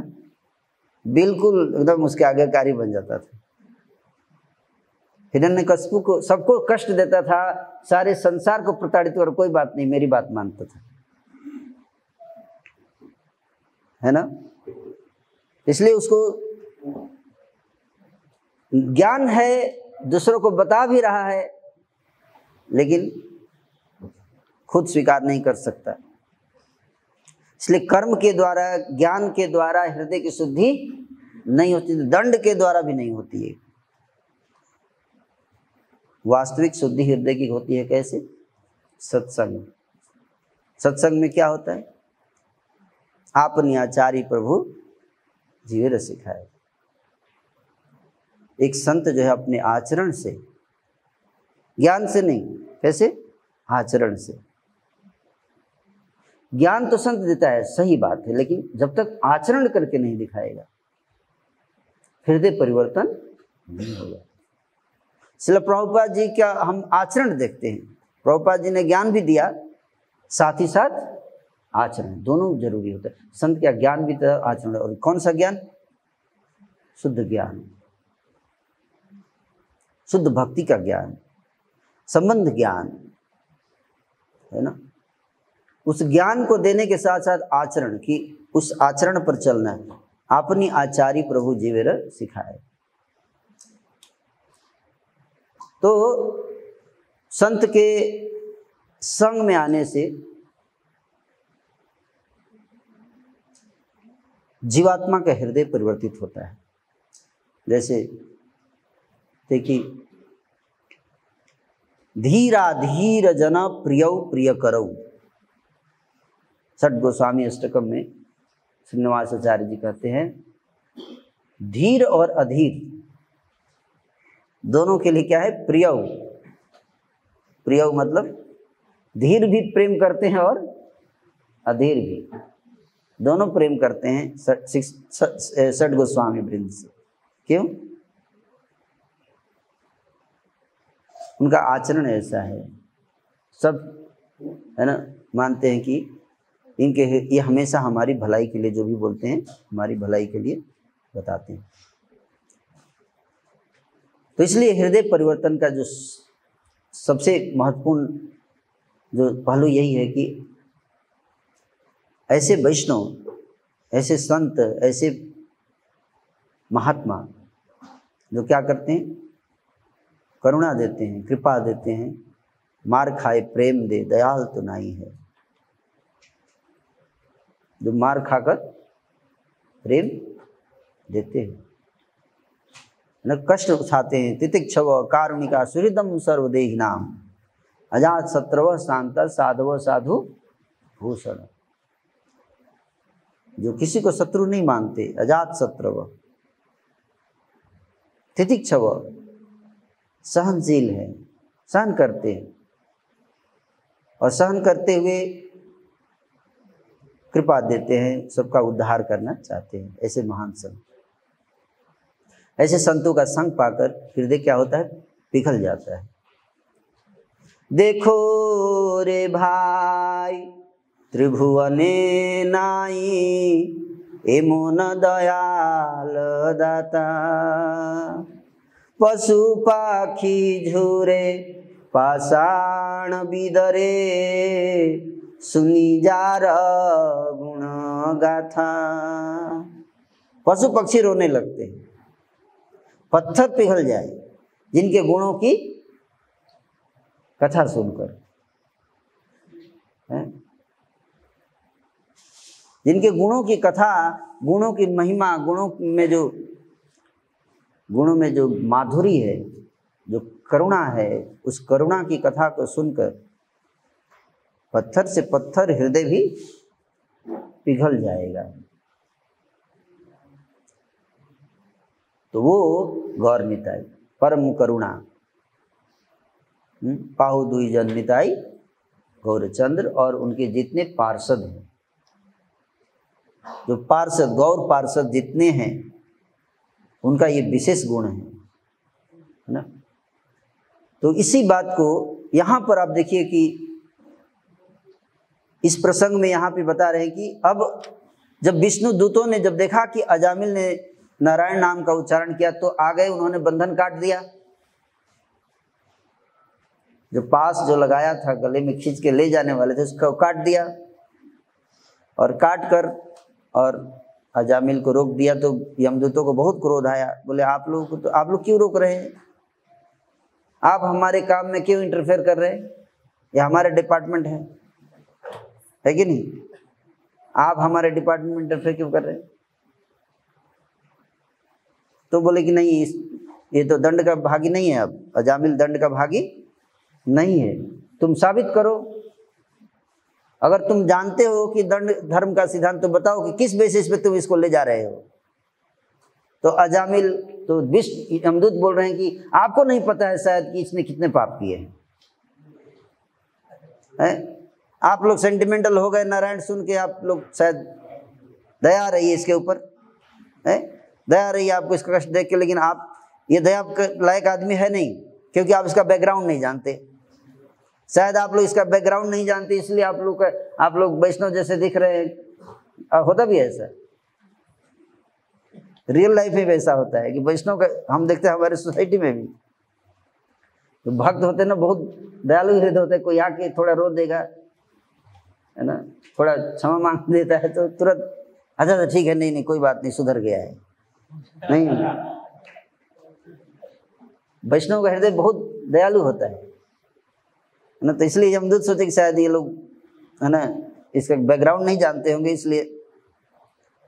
Speaker 1: बिल्कुल एकदम उसके आज्ञाकारी बन जाता था। हिरण्यकशिपु को सबको कष्ट देता था, सारे संसार को प्रताड़ित कर, कोई बात नहीं, मेरी बात मानता था, है ना। इसलिए उसको ज्ञान है, दूसरों को बता भी रहा है, लेकिन खुद स्वीकार नहीं कर सकता। इसलिए कर्म के द्वारा, ज्ञान के द्वारा हृदय की शुद्धि नहीं होती, दंड के द्वारा भी नहीं होती है। वास्तविक शुद्धि हृदय की होती है कैसे? सत्संग। सत्संग में क्या होता है? आपनी आचार्य प्रभु जीवे सिखाए। एक संत जो है अपने आचरण से, ज्ञान से नहीं, कैसे? आचरण से। ज्ञान तो संत देता है, सही बात है, लेकिन जब तक आचरण करके नहीं दिखाएगा हृदय परिवर्तन नहीं होगा। श्रील प्रभुपाद जी का हम आचरण देखते हैं। प्रभुपाद जी ने ज्ञान भी दिया, साथ ही साथ आचरण, दोनों जरूरी होता है। संत का ज्ञान भी था, आचरण। और कौन सा ज्ञान? शुद्ध ज्ञान, शुद्ध भक्ति का ज्ञान, संबंध ज्ञान है ना। उस ज्ञान को देने के साथ साथ आचरण की, उस आचरण पर चलना है। अपनी आचार्य प्रभु जीवेर सिखाए। तो संत के संग में आने से जीवात्मा का हृदय परिवर्तित होता है। जैसे देखिए, धीरा धीर जन प्रियौ प्रिय करौ, छठ गोस्वामी अष्टकम में श्रीनिवास आचार्य जी कहते हैं, धीर और अधीर दोनों के लिए क्या है? प्रियौ। प्रियौ मतलब धीर भी प्रेम करते हैं और अधीर भी, दोनों प्रेम करते हैं छठ गोस्वामी वृंद से। क्यों? उनका आचरण ऐसा है। सब है ना, मानते हैं कि इनके, ये हमेशा हमारी भलाई के लिए जो भी बोलते हैं, हमारी भलाई के लिए बताते हैं। तो इसलिए हृदय परिवर्तन का जो सबसे महत्वपूर्ण जो पहलू यही है कि ऐसे वैष्णव, ऐसे संत, ऐसे महात्मा जो क्या करते हैं? करुणा देते हैं, कृपा देते हैं। मार खाए प्रेम दे, दयाल तो नाई है। जो मार खाकर प्रेम देते हैं न, कष्ट उठाते हैं। तितिक्षव कारुणिका सुहृदम सर्वदेहि नाम, अजात शत्रव शांत साधव साधु भूषण। जो किसी को शत्रु नहीं मानते, अजात शत्रव, तितिक्षव सहनशील है, सहन करते हैं, और सहन करते हुए कृपा देते हैं, सबका उद्धार करना चाहते हैं। ऐसे महान संत, ऐसे संतों का संग पाकर हृदय क्या होता है? पिघल जाता है। देखो रे भाई त्रिभुवने नाई, एमोन दयाल दाता, पशु पाखी झूरे पाषाण बिदरे, सुनी जार गुण गाथा। पशु पक्षी रोने लगते हैं, पत्थर पिघल जाए जिनके गुणों की कथा सुनकर, जिनके गुणों की कथा, गुणों की महिमा, गुणों में जो माधुरी है, जो करुणा है, उस करुणा की कथा को सुनकर पत्थर से पत्थर हृदय भी पिघल जाएगा। तो वो गौर निताई परम करुणा, पाहु दुई जन निताई गौरचंद्र, और उनके जितने पार्षद हैं, जो पार्षद, गौर पार्षद जितने हैं, उनका ये विशेष गुण है ना। तो इसी बात को यहाँ पर आप देखिए कि इस प्रसंग में यहाँ पे बता रहे हैं कि अब जब विष्णु दूतों ने जब देखा कि अजामिल ने नारायण नाम का उच्चारण किया, तो आ गए, उन्होंने बंधन काट दिया। जो पास जो लगाया था, गले में खींच के ले जाने वाले थे, उसको काट दिया, और काट कर और अजामिल को रोक दिया तो यमदूतों को बहुत क्रोध आया। बोले आप लोग क्यों रोक रहे हैं? आप हमारे काम में क्यों इंटरफेयर कर रहे हैं? ये हमारे डिपार्टमेंट है कि नहीं? आप हमारे डिपार्टमेंट में इंटरफेयर क्यों कर रहे हैं? तो बोले कि नहीं, ये तो दंड का भागी नहीं है, अब अजामिल दंड का भागी नहीं है, तुम साबित करो। अगर तुम जानते हो कि दंड धर्म का सिद्धांत, तो बताओ कि किस बेसिस पे तुम इसको ले जा रहे हो। तो अजामिल तो यमदूत बोल रहे हैं कि आपको नहीं पता है शायद कि इसने कितने पाप किए हैं। आप लोग सेंटिमेंटल हो गए नारायण सुन के, आप लोग शायद दया आ रही है इसके ऊपर, दया आ रही है आपको इसका कष्ट देख के, लेकिन आप ये दया के लायक आदमी है नहीं, क्योंकि आप इसका बैकग्राउंड नहीं जानते। शायद आप लोग इसका बैकग्राउंड नहीं जानते, इसलिए आप लोग वैष्णव जैसे दिख रहे हैं। होता भी है ऐसा, रियल लाइफ में वैसा होता है कि वैष्णव का हम देखते हैं हमारे सोसाइटी में भी तो भक्त होते हैं ना, बहुत दयालु हृदय होते हैं। कोई आके थोड़ा रो देगा, है ना, थोड़ा क्षमा मांग देता है तो तुरंत अच्छा ठीक है, नहीं कोई बात नहीं, सुधर गया है। नहीं, वैष्णव का हृदय बहुत दयालु होता है ना। तो इसलिए यमदूत सोचे कि शायद ये लोग, है ना, इसका बैकग्राउंड नहीं जानते होंगे,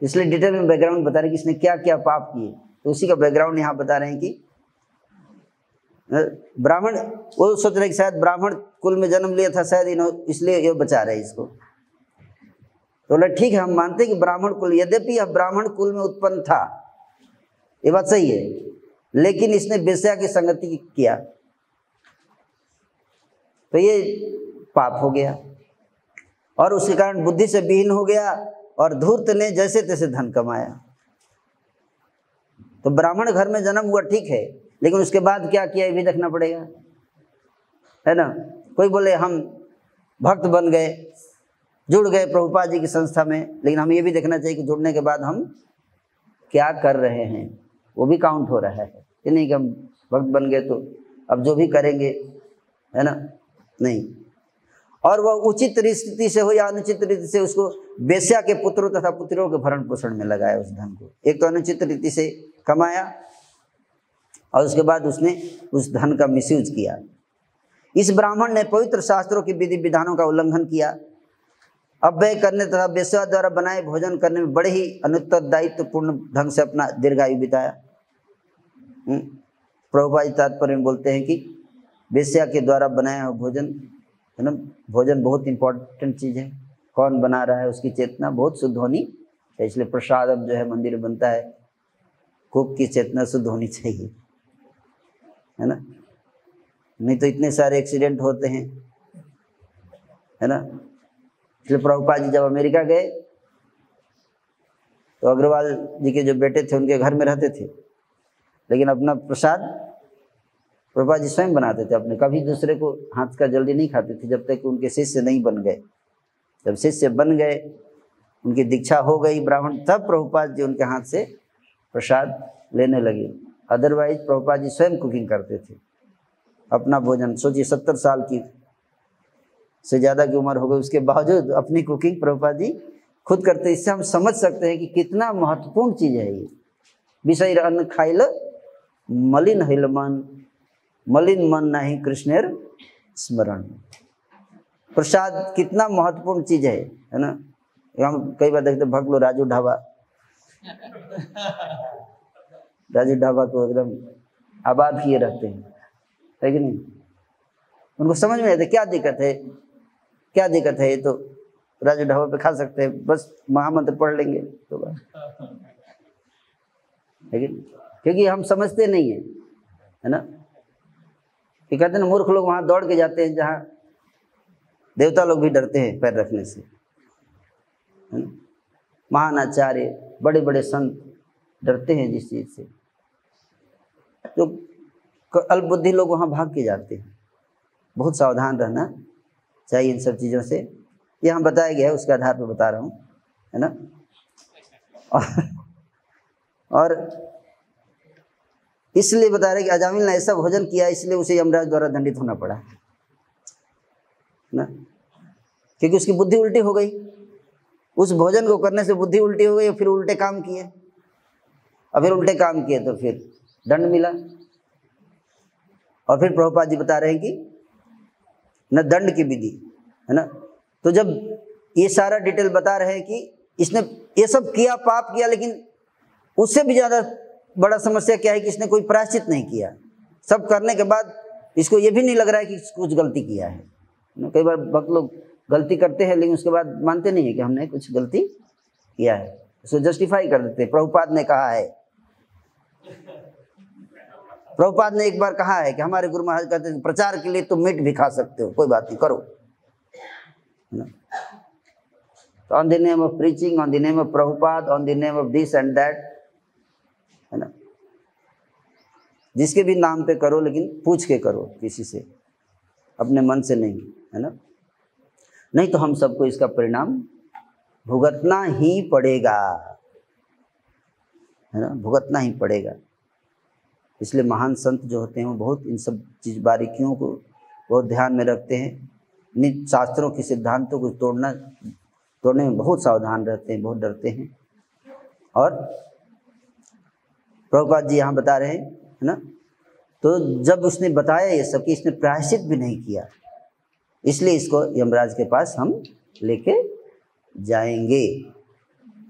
Speaker 1: इसलिए डिटेल में बैकग्राउंड बता रहे हैं कि इसने क्या क्या पाप किए। तो उसी का बैकग्राउंड यहाँ बता रहे हैं कि ब्राह्मण, वो सोच रहे कि शायद ब्राह्मण कुल में जन्म लिया था शायद, इसलिए ये बचा रहे इसको। तो बोले ठीक है, हम मानते हैं कि ब्राह्मण कुल, यद्यपि यह ब्राह्मण कुल में उत्पन्न था, ये बात सही है, लेकिन इसने वेश्या की संगति किया तो ये पाप हो गया, और उसके कारण बुद्धि से विहीन हो गया, और धूर्त ने जैसे तैसे धन कमाया। तो ब्राह्मण घर में जन्म हुआ ठीक है, लेकिन उसके बाद क्या किया ये भी देखना पड़ेगा, है ना। कोई बोले हम भक्त बन गए, जुड़ गए प्रभुपाद जी की संस्था में, लेकिन हम ये भी देखना चाहिए कि जुड़ने के बाद हम क्या कर रहे हैं, वो भी काउंट हो रहा है। ये नहीं कि हम भक्त बन गए तो अब जो भी करेंगे, है ना, नहीं। और वह उचित रीति से हो या अनुचित रीति से उसको वेश्या के पुत्रों तथा पुत्रियों के भरण पोषण में लगाया उस धन को। एक तो अनुचित रीति से कमाया, और उसके बाद उसने उस धन का मिसयूज किया। इस ब्राह्मण ने पवित्र शास्त्रों की विधि विधानों का उल्लंघन किया, अव्यय करने तथा वेश्या द्वारा बनाए भोजन करने में बड़े ही अनुत्तरदायित्वपूर्ण ढंग से अपना दीर्घायु बिताया। प्रभुपाद जी तात्पर्य में बोलते हैं कि वेश्या के द्वारा बनाया हुआ भोजन, है ना, भोजन बहुत इंपॉर्टेंट चीज़ है। कौन बना रहा है उसकी चेतना बहुत शुद्ध होनी चाहिए, इसलिए प्रसाद अब जो है मंदिर में बनता है, कुक की चेतना शुद्ध होनी चाहिए, है ना, नहीं तो इतने सारे एक्सीडेंट होते हैं, है ना। इसलिए प्रभुपाद जी जब अमेरिका गए तो अग्रवाल जी के जो बेटे थे उनके घर में रहते थे, लेकिन अपना प्रसाद प्रभुपाद जी स्वयं बनाते थे अपने, कभी दूसरे को हाथ का जल्दी नहीं खाते थे जब तक कि उनके शिष्य नहीं बन गए। जब शिष्य बन गए, उनकी दीक्षा हो गई ब्राह्मण, तब प्रभुपाद जी उनके हाथ से प्रसाद लेने लगे। अदरवाइज प्रभुपाद जी स्वयं कुकिंग करते थे अपना भोजन। सोचिए 70 साल की से ज़्यादा की उम्र हो गई, उसके बावजूद अपनी कुकिंग प्रभुपाद जी खुद करते। इससे हम समझ सकते हैं कि कितना महत्वपूर्ण चीज़ है ये। विषय अन्न खाइल मलिन हिल मन, मलिन मन नहीं कृष्णेर स्मरण। प्रसाद कितना महत्वपूर्ण चीज़ है ना। हम कई बार देखते भक्त लोग राजू ढाबा को एकदम आबाद किए रहते हैं, है कि नहीं। उनको समझ में आता क्या दिक्कत है, क्या दिक्कत है, ये तो राजू ढाबा पे खा सकते हैं, बस महामंत्र पढ़ लेंगे तो बस, लेकिन क्योंकि हम समझते नहीं है ना। कि कहते हैं ना मूर्ख लोग वहाँ दौड़ के जाते हैं जहाँ देवता लोग भी डरते हैं पैर रखने से, है ना। महान आचार्य, बड़े बड़े संत डरते हैं जिस चीज़ से, तो अल्पबुद्धि लोग वहाँ भाग के जाते हैं। बहुत सावधान रहना चाहिए इन सब चीज़ों से। यहाँ बताया गया है, उसके आधार पर बता रहा हूँ, है ना। और इसलिए बता रहे कि अजामिल ने ऐसा भोजन किया, इसलिए उसे यमराज द्वारा दंडित होना पड़ा ना, क्योंकि उसकी बुद्धि उल्टी हो गई। उस भोजन को करने से बुद्धि उल्टी हो गई, फिर उल्टे काम किए, और फिर उल्टे काम किए तो फिर दंड मिला। और फिर प्रभुपाद जी बता रहे हैं कि न दंड की विधि है ना। तो जब ये सारा डिटेल बता रहे हैं कि इसने ये सब किया, पाप किया, लेकिन उससे भी ज़्यादा बड़ा समस्या क्या है कि इसने कोई प्रायश्चित नहीं किया। सब करने के बाद इसको ये भी नहीं लग रहा है कि कुछ गलती किया है। कई बार भक्त लोग गलती करते हैं लेकिन उसके बाद मानते नहीं है कि हमने कुछ गलती किया है, उसको जस्टिफाई कर देते हैं। प्रभुपाद ने कहा है, प्रभुपाद ने एक बार कहा है कि हमारे गुरु महाराज कहते हैं प्रचार के लिए तुम मीट भी खा सकते हो, कोई बात नहीं, करो। तो on the name of preaching, on the name of Prabhupada, on the name of this and that, है ना, जिसके भी नाम पे करो, लेकिन पूछ के करो किसी से, अपने मन से नहीं, है ना। नहीं तो हम सबको इसका परिणाम भुगतना ही पड़ेगा, है ना, भुगतना ही पड़ेगा। इसलिए महान संत जो होते हैं वो बहुत इन सब चीज़ बारीकियों को बहुत ध्यान में रखते हैं। निज शास्त्रों के सिद्धांतों को तोड़ने में बहुत सावधान रहते हैं, बहुत डरते हैं। और प्रभुपाद जी यहाँ बता रहे हैं, है ना, तो जब उसने बताया ये सब कि इसने प्रायश्चित भी नहीं किया, इसलिए इसको यमराज के पास हम लेके जाएंगे,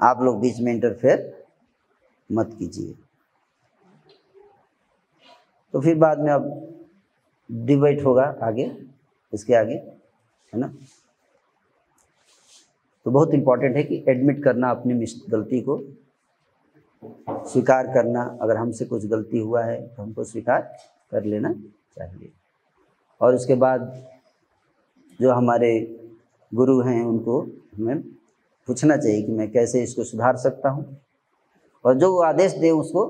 Speaker 1: आप लोग बीच में इंटरफेयर मत कीजिए। तो फिर बाद में अब डिबेट होगा आगे, इसके आगे, है ना। तो बहुत इम्पॉर्टेंट है कि एडमिट करना अपनी गलती को, स्वीकार करना। अगर हमसे कुछ गलती हुआ है तो हमको स्वीकार कर लेना चाहिए। और उसके बाद जो हमारे गुरु हैं उनको हमें पूछना चाहिए कि मैं कैसे इसको सुधार सकता हूँ, और जो वो आदेश दें उसको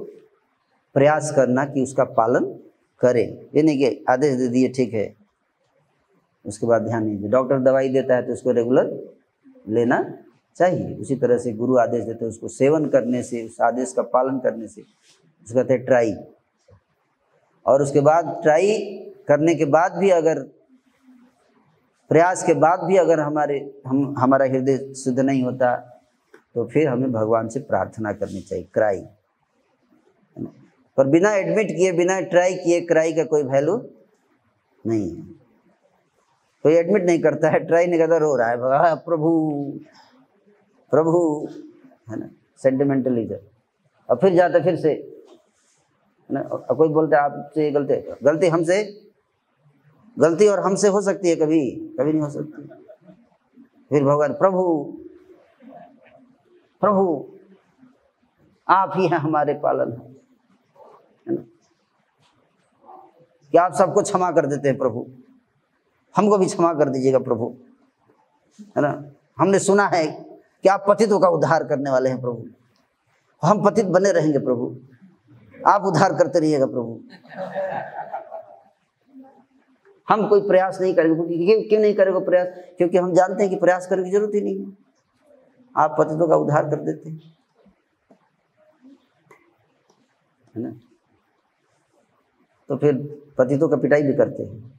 Speaker 1: प्रयास करना कि उसका पालन करें। ये नहीं कि आदेश दे दिए ठीक है, उसके बाद ध्यान नहीं दे। डॉक्टर दवाई देता है तो उसको रेगुलर लेना चाहिए। उसी तरह से गुरु आदेश देते हैं, उसको सेवन करने से, उस आदेश का पालन करने से, उसको कहते हैं ट्राई। और उसके बाद ट्राई करने के बाद भी, अगर प्रयास के बाद भी अगर हमारा हृदय शुद्ध नहीं होता तो फिर हमें भगवान से प्रार्थना करनी चाहिए, क्राई। पर बिना एडमिट किए, बिना ट्राई किए क्राई का कोई वैल्यू नहीं है। कोई एडमिट नहीं करता है, ट्राई नहीं करता, रो रहा है प्रभु प्रभु, है ना, सेंटिमेंटलिज्म। और फिर जाता फिर से, है ना, कोई बोलता है आपसे गलती हमसे, गलती और हमसे हो सकती है, कभी कभी नहीं हो सकती। फिर भगवान प्रभु प्रभु आप ही हैं हमारे पालन, है ना, कि आप सबको क्षमा कर देते हैं प्रभु, हमको भी क्षमा कर दीजिएगा प्रभु, है ना। हमने सुना है कि आप पतितों का उद्धार करने वाले हैं प्रभु, हम पतित बने रहेंगे प्रभु, आप उद्धार करते रहिएगा प्रभु। हम कोई प्रयास नहीं करेंगे। क्यों नहीं करेंगे प्रयास? क्योंकि हम जानते हैं कि प्रयास करने की जरूरत ही नहीं है, आप पतितों का उद्धार कर देते हैं, है ना। तो फिर पतितों का पिटाई भी करते हैं,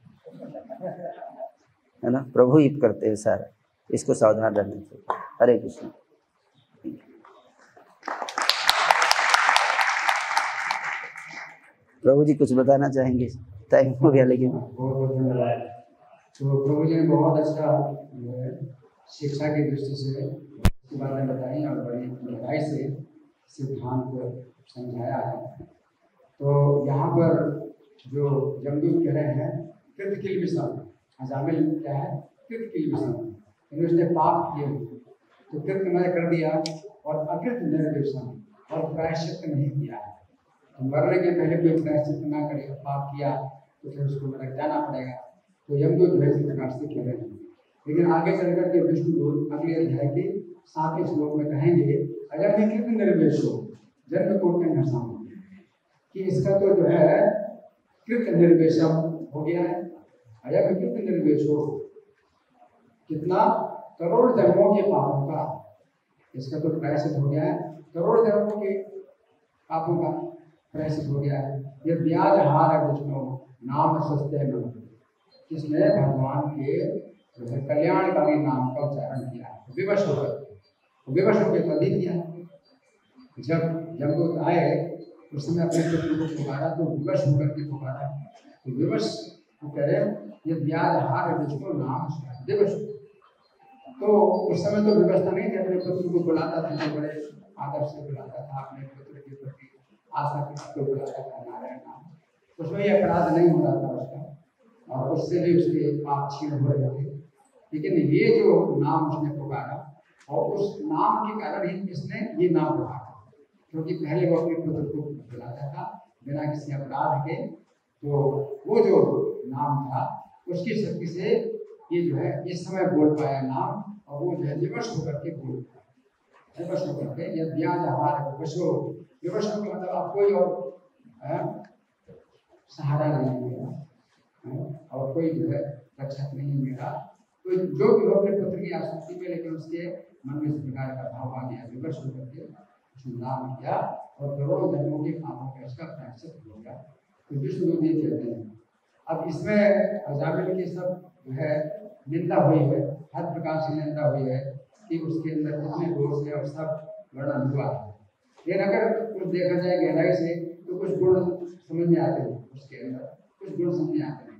Speaker 1: है ना, प्रभु ही करते हैं सारा। इसको सावधान रहना चाहिए। हरे कृष्ण। प्रभु जी कुछ बताना चाहेंगे? टाइम हो गया लेकिन।
Speaker 2: बहुत धन्यवाद। तो प्रभु जी ने बहुत अच्छा शिक्षा की दृष्टि से बातें बताई और बड़ी गहराई से सिद्धांत को समझाया है। तो यहाँ पर जो जमदूत कह रहे हैं कृतकिल विषम, अजामिल क्या है? कृतकिल विषम, उसने पाप किए तो कृत मैंने कर दिया और अकृत निर्विषम, और प्रायश्चित नहीं किया है। तो मरने के पहले कोई प्रायश्चित ना करे, पाप किया तो फिर उसको नरक जाना पड़ेगा। तो यमदूत जो है इस प्रकार से कह रहे हैं। लेकिन आगे चलकर के विष्णुदूत अगले अध्याय के 7वें श्लोक में कहेंगे अयम कृत निर्वेशो जन्म कोटि घसाम, कि इसका तो जो है कृत निर्वेशम हो गया है। अयम कृत निर्वेशो, कितना? करोड़ जन्मों के पापों का इसका तो प्रायश्चित हो गया है। करोड़ जन्मों के पापों का प्रायश्चित हो गया है। ये ब्याज हार है विष्णु नाम सस्ते में, किसने? भगवान के कल्याणकारी नाम का उच्चारण किया है, विवश होकर। विवश होकर तो लिख दिया। जब जमदूत आए उस समय अपने पुत्र को पुकारा तो विवश होकर के पुकारा, तो विवश वो कह रहे ये व्याजहार जिसको नाम दिवस। तो उस समय तो व्यवस्था नहीं थी, अपने पुत्र को बुलाता था, तो बड़े आदर से बुलाता था, अपने पुत्र के प्रति आशा को बुलाता था नारायण नाम, उसमें ये अपराध नहीं हो रहा था उसका, और उससे भी उसके पाप छीन हो रहे थे। लेकिन ये जो नाम उसने पुकारा और उस नाम के कारण ही इसने ये नाम पुकारा, क्योंकि पहले वो अपने पुत्र को बुलाता था बिना किसी अपराध के, तो वो जो नाम था उसकी शक्ति से ये जो है इस समय बोल पाया नाम, और वो जो है विवश होकर के बोल पाया। विवश होकर के यह व्याजहार विवशो, विवश होकर मतलब अब कोई और सहारा नहीं मेरा और कोई जो है रक्षक नहीं मेरा, तो जो भी हो अपने पुत्र की आसक्ति में, लेकिन उसके मन में इस प्रकार का भाव आ गया, विवश होकर के उसने नाम किया और करोड़ों जन्मों के पापों का इसका प्रायश्चित हो गया। तो विष्णु ये कहते हैं। अब इसमें अजामिल की सब जो है निंदा हुई है, हर प्रकार से निंदा हुई है कि उसके अंदर कितने दोष है और सब वर्णन हुआ है। लेकिन अगर कुछ देखा जाए गहराई से तो कुछ गुण समझ में आते हैं, उसके अंदर कुछ गुण समझ में आते हैं।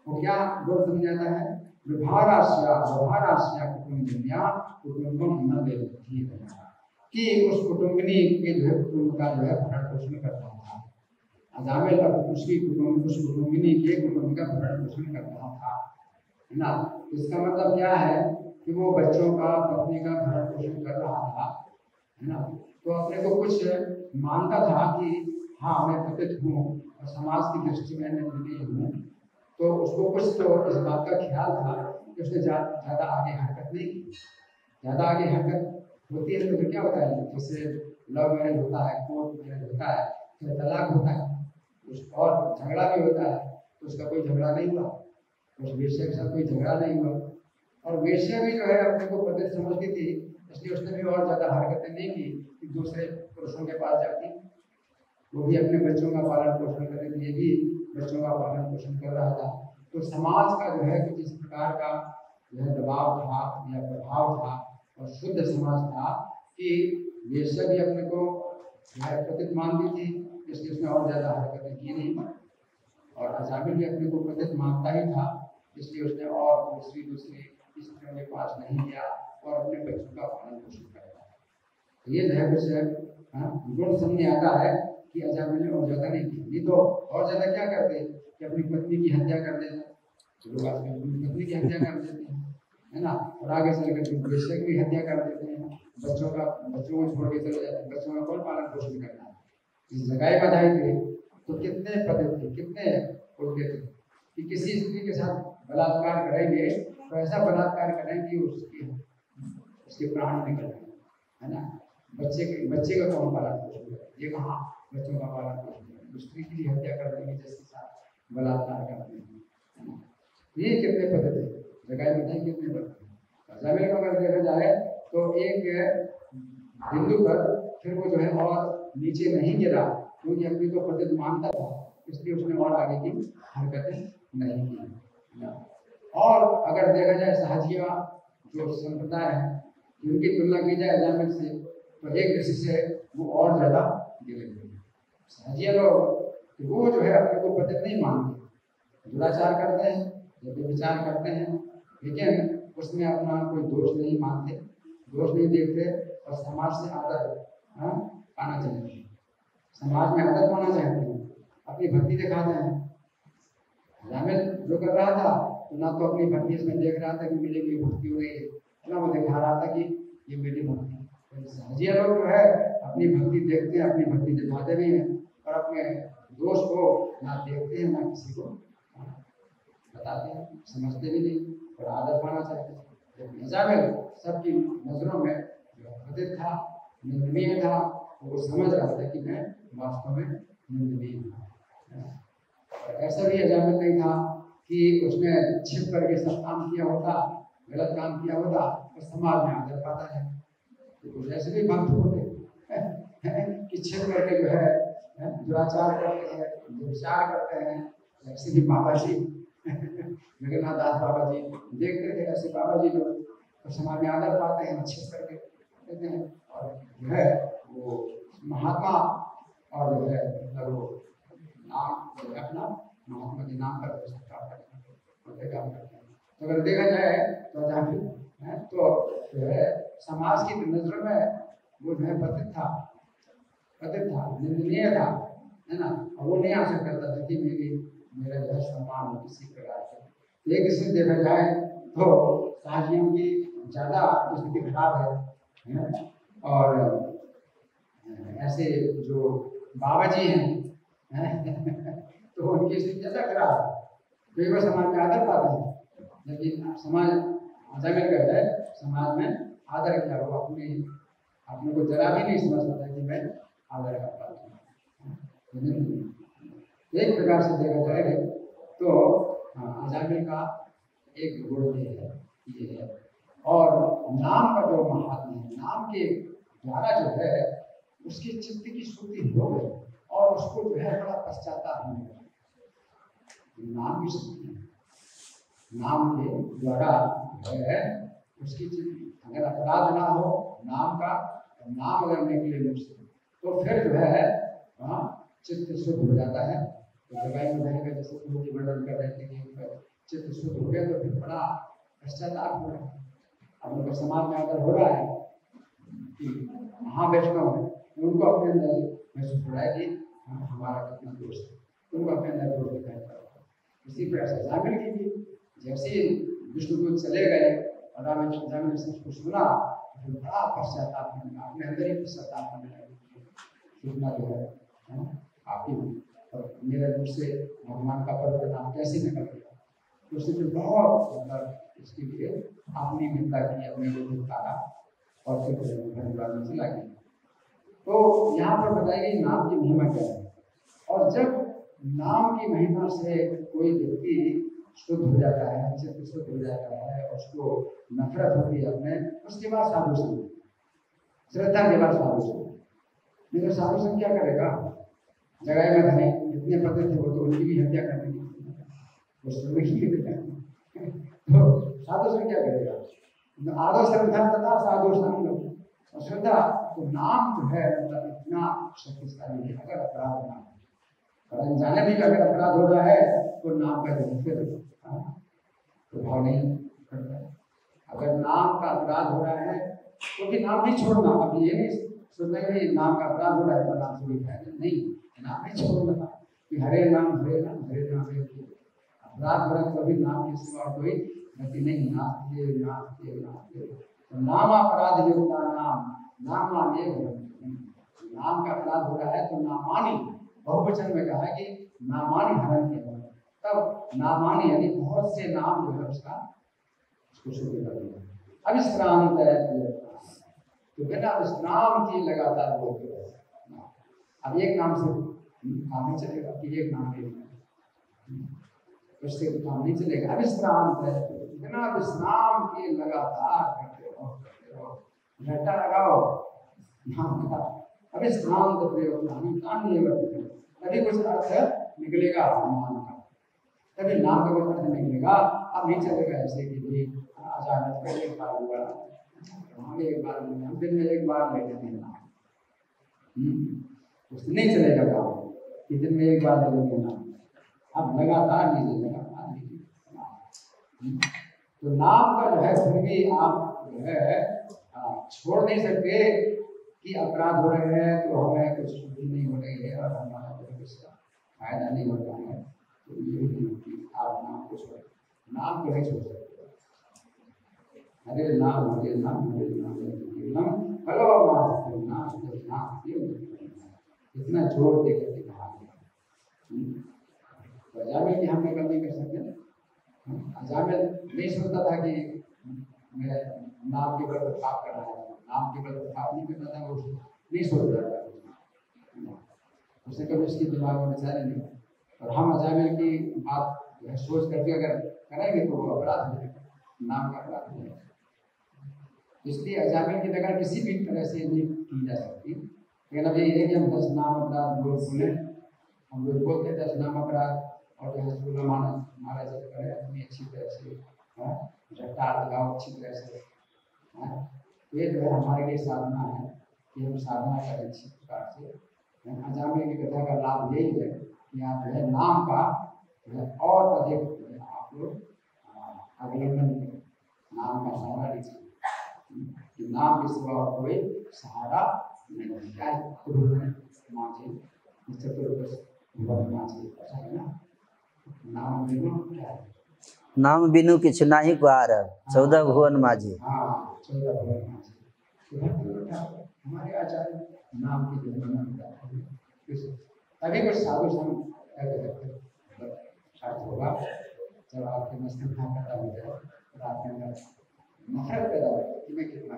Speaker 2: वो क्या गुण समझ आता है? व्यवहारास्या कुटुंबिन्या कुटुंबम न देती है, कि उस कुटुंबिनी के जो है कुटुंब का जो है भरण पोषण करता था। अजामिल उसकी कुटुंब उस कुटुंबिनी के कुटुंब का भरण पोषण करता था, है ना। इसका मतलब क्या है कि वो बच्चों का पत्नी का भरण पोषण कर रहा था, है ना। तो अपने को कुछ मानता था कि हाँ मैं पतित हूँ और समाज की दृष्टि में निर्दयी हूँ, तो उसको कुछ तो इस बात का ख्याल था कि उसने ज़्यादा आगे हरकत नहीं की। ज़्यादा आगे हरकत होती है तो क्या होता है, जैसे लव मैरिज होता है, कोर्ट मैरिज होता है, फिर तलाक होता है, और झगड़ा भी होता है, तो उसका कोई झगड़ा नहीं हुआ, उस वेश्या के साथ कोई झगड़ा नहीं हुआ। और वेश्या भी जो है अपने को पतित समझती थी, इसलिए उसने भी और ज़्यादा हरकतें नहीं की कि दूसरे पुरुषों के पास जाती। वो भी अपने बच्चों का पालन पोषण करने के लिए भी बच्चों का पालन पोषण कर रहा था। तो समाज का जो है कुछ इस प्रकार का जो है दबाव था या प्रभाव था और शुद्ध समाज था कि वेश्या भी अपने को पतित मानती थी, इसलिए उसने और ज़्यादा हरकतें की नहीं। और अजामिल भी अपने को पतित मानता ही था, इसलिए उसने और दूसरी स्त्रियों के पास नहीं गया और अपने बच्चों का पालन पोषण करता। ये जो है कुछ गुण समझ आता है कि अजामिल ने और ज़्यादा नहीं किया, नहीं तो और ज़्यादा क्या करते कि अपनी पत्नी की हत्या कर देते, लोग आजकल अपनी पत्नी की हत्या कर देते हैं, है ना, और आगे चल कर वेश्या की भी हत्या कर देते हैं, बच्चों को छोड़ के चले जाते हैं, बच्चों का कौन पालन पोषण करना है। इस जगाई बधाई थे तो कितने पद थे, कितने उल्टे थे कि किसी स्त्री के साथ बलात्कार करेंगे तो ऐसा बलात्कार करेंगे उसके प्राण निकल जाए, है ना। बच्चे का कौन पालन पोषण करे, ये कहाँ बच्चों का पालन पोषण करे, स्त्री की भी हत्या कर देंगे जिसके साथ बलात्कार करते हैं, है ना। ये कितने पद थे, जगाई बधाई कितने पद थे। अजामिल का अगर देखा जाए तो एक बिंदु पर फिर वो जो है और नीचे नहीं गिरा, क्योंकि अपनी को पतित मानता था, इसलिए उसने और आगे की हरकतें नहीं की। और अगर देखा जाए सहजिया जो संप्रदाय है, उनकी तुलना की जाए अजामिल से, तो एक दृष्टि से वो और ज़्यादा गिरे हुए। सहजिया लोग वो जो है अपने को पतित नहीं मानते, दुराचार करते हैं, विचार करते हैं, लेकिन उसमें अपना कोई दोष नहीं मानते, दोष नहीं देखते, और समाज से आदर पाना चाहते हैं, समाज में आदर पाना चाहते हैं, अपनी भक्ति दिखाते हैं। अजामिल जो कर रहा था तो ना तो अपनी भक्ति इसमें देख रहा था कि मेरी भी भक्ति हो रही है, ना वो दिखा रहा था कि ये मेरी भक्ति। सहजिया लोग जो है अपनी भक्ति देखते हैं, अपनी भक्ति दिखाते भी हैं, और अपने दोष को ना देखते हैं, ना किसी को बताते हैं, समझते भी नहीं, और आदर पाना चाहते हैं। जब अजामिल सबकी नजरों में जो पतित था, निंदनीय था, वो समझ रहा था कि मैं वास्तव में निंदनीय हूँ। और ऐसा भी अजामिल नहीं था कि उसने छिप करके सब काम किया होता, गलत काम किया होता, तो समाज में आदर पाता है। तो कुछ ऐसे भी भक्त होते कि छिप करके जो है दुराचार करते हैं, दुर्चार करते हैं। ऐसे भी बाबा जी जगन्नाथ दास बाबा जी देखते थे, ऐसे बाबा जी लोग तो समाज में आदर पाते हैं छिप करके, कहते हैं। और जो है वो महात्मा और जो है मतलब वो नाम जो है अपना महात्मा के नाम पर काम करते हैं। तो अगर देखा जाए तो अजामिल तो जो है समाज की नजर में वो जो है पतित था, निंदनीय था, है ना। और वो नहीं आशा करता था कि मेरा जो है सम्मान हो किसी प्रकार से। एक से देखा जाए तो शाहजियों की ज्यादा स्थिति खराब है। और ऐसे जो बाबा जी हैं तो उनकी स्थिति ज्यादा खराब है, तो वो समाज में आदर पाते हैं। लेकिन समाज अजामिल का है, समाज में आदर किया, वो अपने को जरा भी नहीं समझ पाता कि मैं आदर कर पाता हूँ। एक प्रकार से देखा जाए तो अजामिल का एक गुण ये है। और नाम का जो महात्मा है, नाम के द्वारा जो है उसकी चित्त की शुद्धि हो गई और उसको जो है बड़ा पश्चाताप होने लगा। नाम की शुद्धि, नाम के द्वारा जो है उसकी चित्त, अगर अपराध ना हो नाम का, नाम अगर निकले मुझसे तो फिर जो है चित्त शुद्ध हो जाता है। तो जगाई में का जैसे पूर्ति वर्णन कर रहे थे कि चित्त शुद्ध हो गया तो फिर बड़ा पश्चाताप हो रहा है। अब उनका समाज में अगर हो रहा है कि महावैष्णव है, उनको अपने अंदर महसूस हो रहा है कि हमारा कितना दोष है, उनको अपने अंदर दोष दिखाई पड़ रहा है। इसी प्रकार से अजामिल की भी जैसे विष्णुदूत चले गए और अजामिल ने सबको सुना तो फिर बड़ा पश्चाताप होने लगा, अपने अंदर ही पश्चाताप होने लगा। कितना जो है आपकी मेरे मुझ से भगवान का पवित्र नाम कैसे निकल गया। तो उसने फिर बहुत मतलब इसके लिए अपनी निंदा की, अपने को उतारा और फिर धन्यवाद में चला गया। तो यहाँ पर बताई गई नाम की महिमा क्या है। और जब नाम की महिमा से कोई व्यक्ति शुद्ध हो जाता है, चित्त शुद्ध हो जाता है, उसको नफरत होती है अपने, उसके बाद साधु संग, श्रद्धा के बाद साधु संग। नहीं तो साधु संग क्या करेगा, जगह में धनी इतने पते थे वो तो उनकी भी हत्या कर दी, तो साधु संग क्या करेगा। आदो श्रद्धा तथा साधु संग, और श्रद्धा तो नाम जो है मतलब इतना शक्तिशाली है। अगर अपराध ना और अनजाने भी अगर अपराध हो रहा है तो नाम का जो फिर प्रभाव नहीं पड़ता। अगर नाम का अपराध हो रहा है तो भी नाम नहीं छोड़ना। अब ये नहीं सोचना कि नाम का अपराध हो रहा है तो नाम से फायदा नहीं, नाम नहीं छोड़ना कि हरे नाम हरे नाम हरे नाम। अपराध हो रहा है तो भी नाम के सिवा कोई गति नहीं। नास्ते नास्ते नास्ते तो नाम अपराध योगता नाम माने। नाम का अपराध हो रहा है तो नामानी बहुवचन में कहा कि नामानी हरण किया, तब नामानी यानी बहुत से नाम जो है उसका उसको शुरू कर दिया। अब विश्रांत है तो बिना विश्राम की लगातार बोलते रहे। अब एक नाम से काम नहीं चलेगा कि एक नाम ले उससे काम नहीं चलेगा। अब विश्रांत है बिना विश्राम के लगातार करते रहो, घंटा लगाओ नाम का। अभी श्रांत प्रयोग तभी कुछ अर्थ निकलेगा नाम का, तभी नाम का कुछ अर्थ निकलेगा। अब नहीं चलेगा ऐसे कि भाई अचानक एक बार हुआ, हम एक बार हम दिन में एक बार ले लेते हैं नाम, उससे नहीं चलेगा काम कि दिन में एक बार ले लेते नाम। अब लगातार लीजिए, लगातार लीजिए। तो नाम का जो है फिर भी आप जो है छोड़ नहीं सकते कि अपराध हो रहे हैं तो हमें कुछ शुद्धि नहीं हो रही है और हमारा कुछ फायदा नहीं हो रहा है, तो ये भी आप नाम को छोड़, नाम को नहीं छोड़ सकते। हरे नाम हरे नाम हरे नाम इतना जोर देकर के कहा गया। अजामिल की हम नकल नहीं कर सकते। अजामिल नहीं सोचता था कि मैं नाम के बल पर पाप कर रहा है, नाम के बल पर पाप नहीं करता था, वो नहीं सोच रहा था, उसने कभी उसके दिमाग में विचार नहीं। और हम अजामिल की बात सोच करके अगर करेंगे तो वो अपराध हो जाएगा, नाम का अपराध हो जाएगा। इसलिए अजामिल की नकल किसी भी तरह से नहीं की जा सकती। लेकिन अभी ये कि हम 10 नाम अपराध बोले, हम लोग बोलते हैं 10 नाम अपराध, और जो है महाराज करें अपनी अच्छी तरह से रफ्तार लगाओ अच्छी तरह से। ये जो है हमारे लिए साधना है कि हम साधना करें इसी प्रकार से। अजामिल की कथा का लाभ यही है कि आप जो है नाम का जो है और अधिक जो है आप लोग अवलंबन करें, नाम का सहारा लीजिए कि नाम के सिवा और कोई सहारा नहीं। क्या मांझे चतुर्दश मांझे ऐसा है ना, नाम बिनु क्या है,
Speaker 1: नाम बिनु किछ नाही पार, 14 भुवन माझी।
Speaker 2: हाँ 14 भुवन माझी। हमारे आचार्य नाम की जो तभी कुछ साधु संग साथ होगा जब आपके मस्तिष्क पैदा हो जाए और आपके अंदर नफरत पैदा हो कि मैं कितना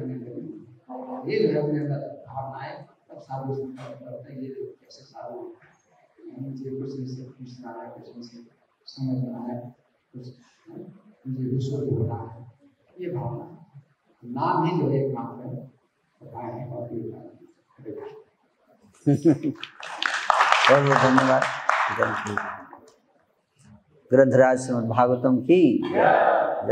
Speaker 2: नहीं करूँ, ये जो है अपने अंदर भावनाएं तब साधु संग करते हैं। ये कैसे साधु मुझे कुछ इनसे पूछना है, कुछ इनसे समझना है, कुछ मुझे विश्व होना है, ये भावना नाम ही जो है एकमात्र उपाय है। और
Speaker 1: बहुत बहुत धन्यवाद। ग्रंथराज श्रीमद् भागवतम की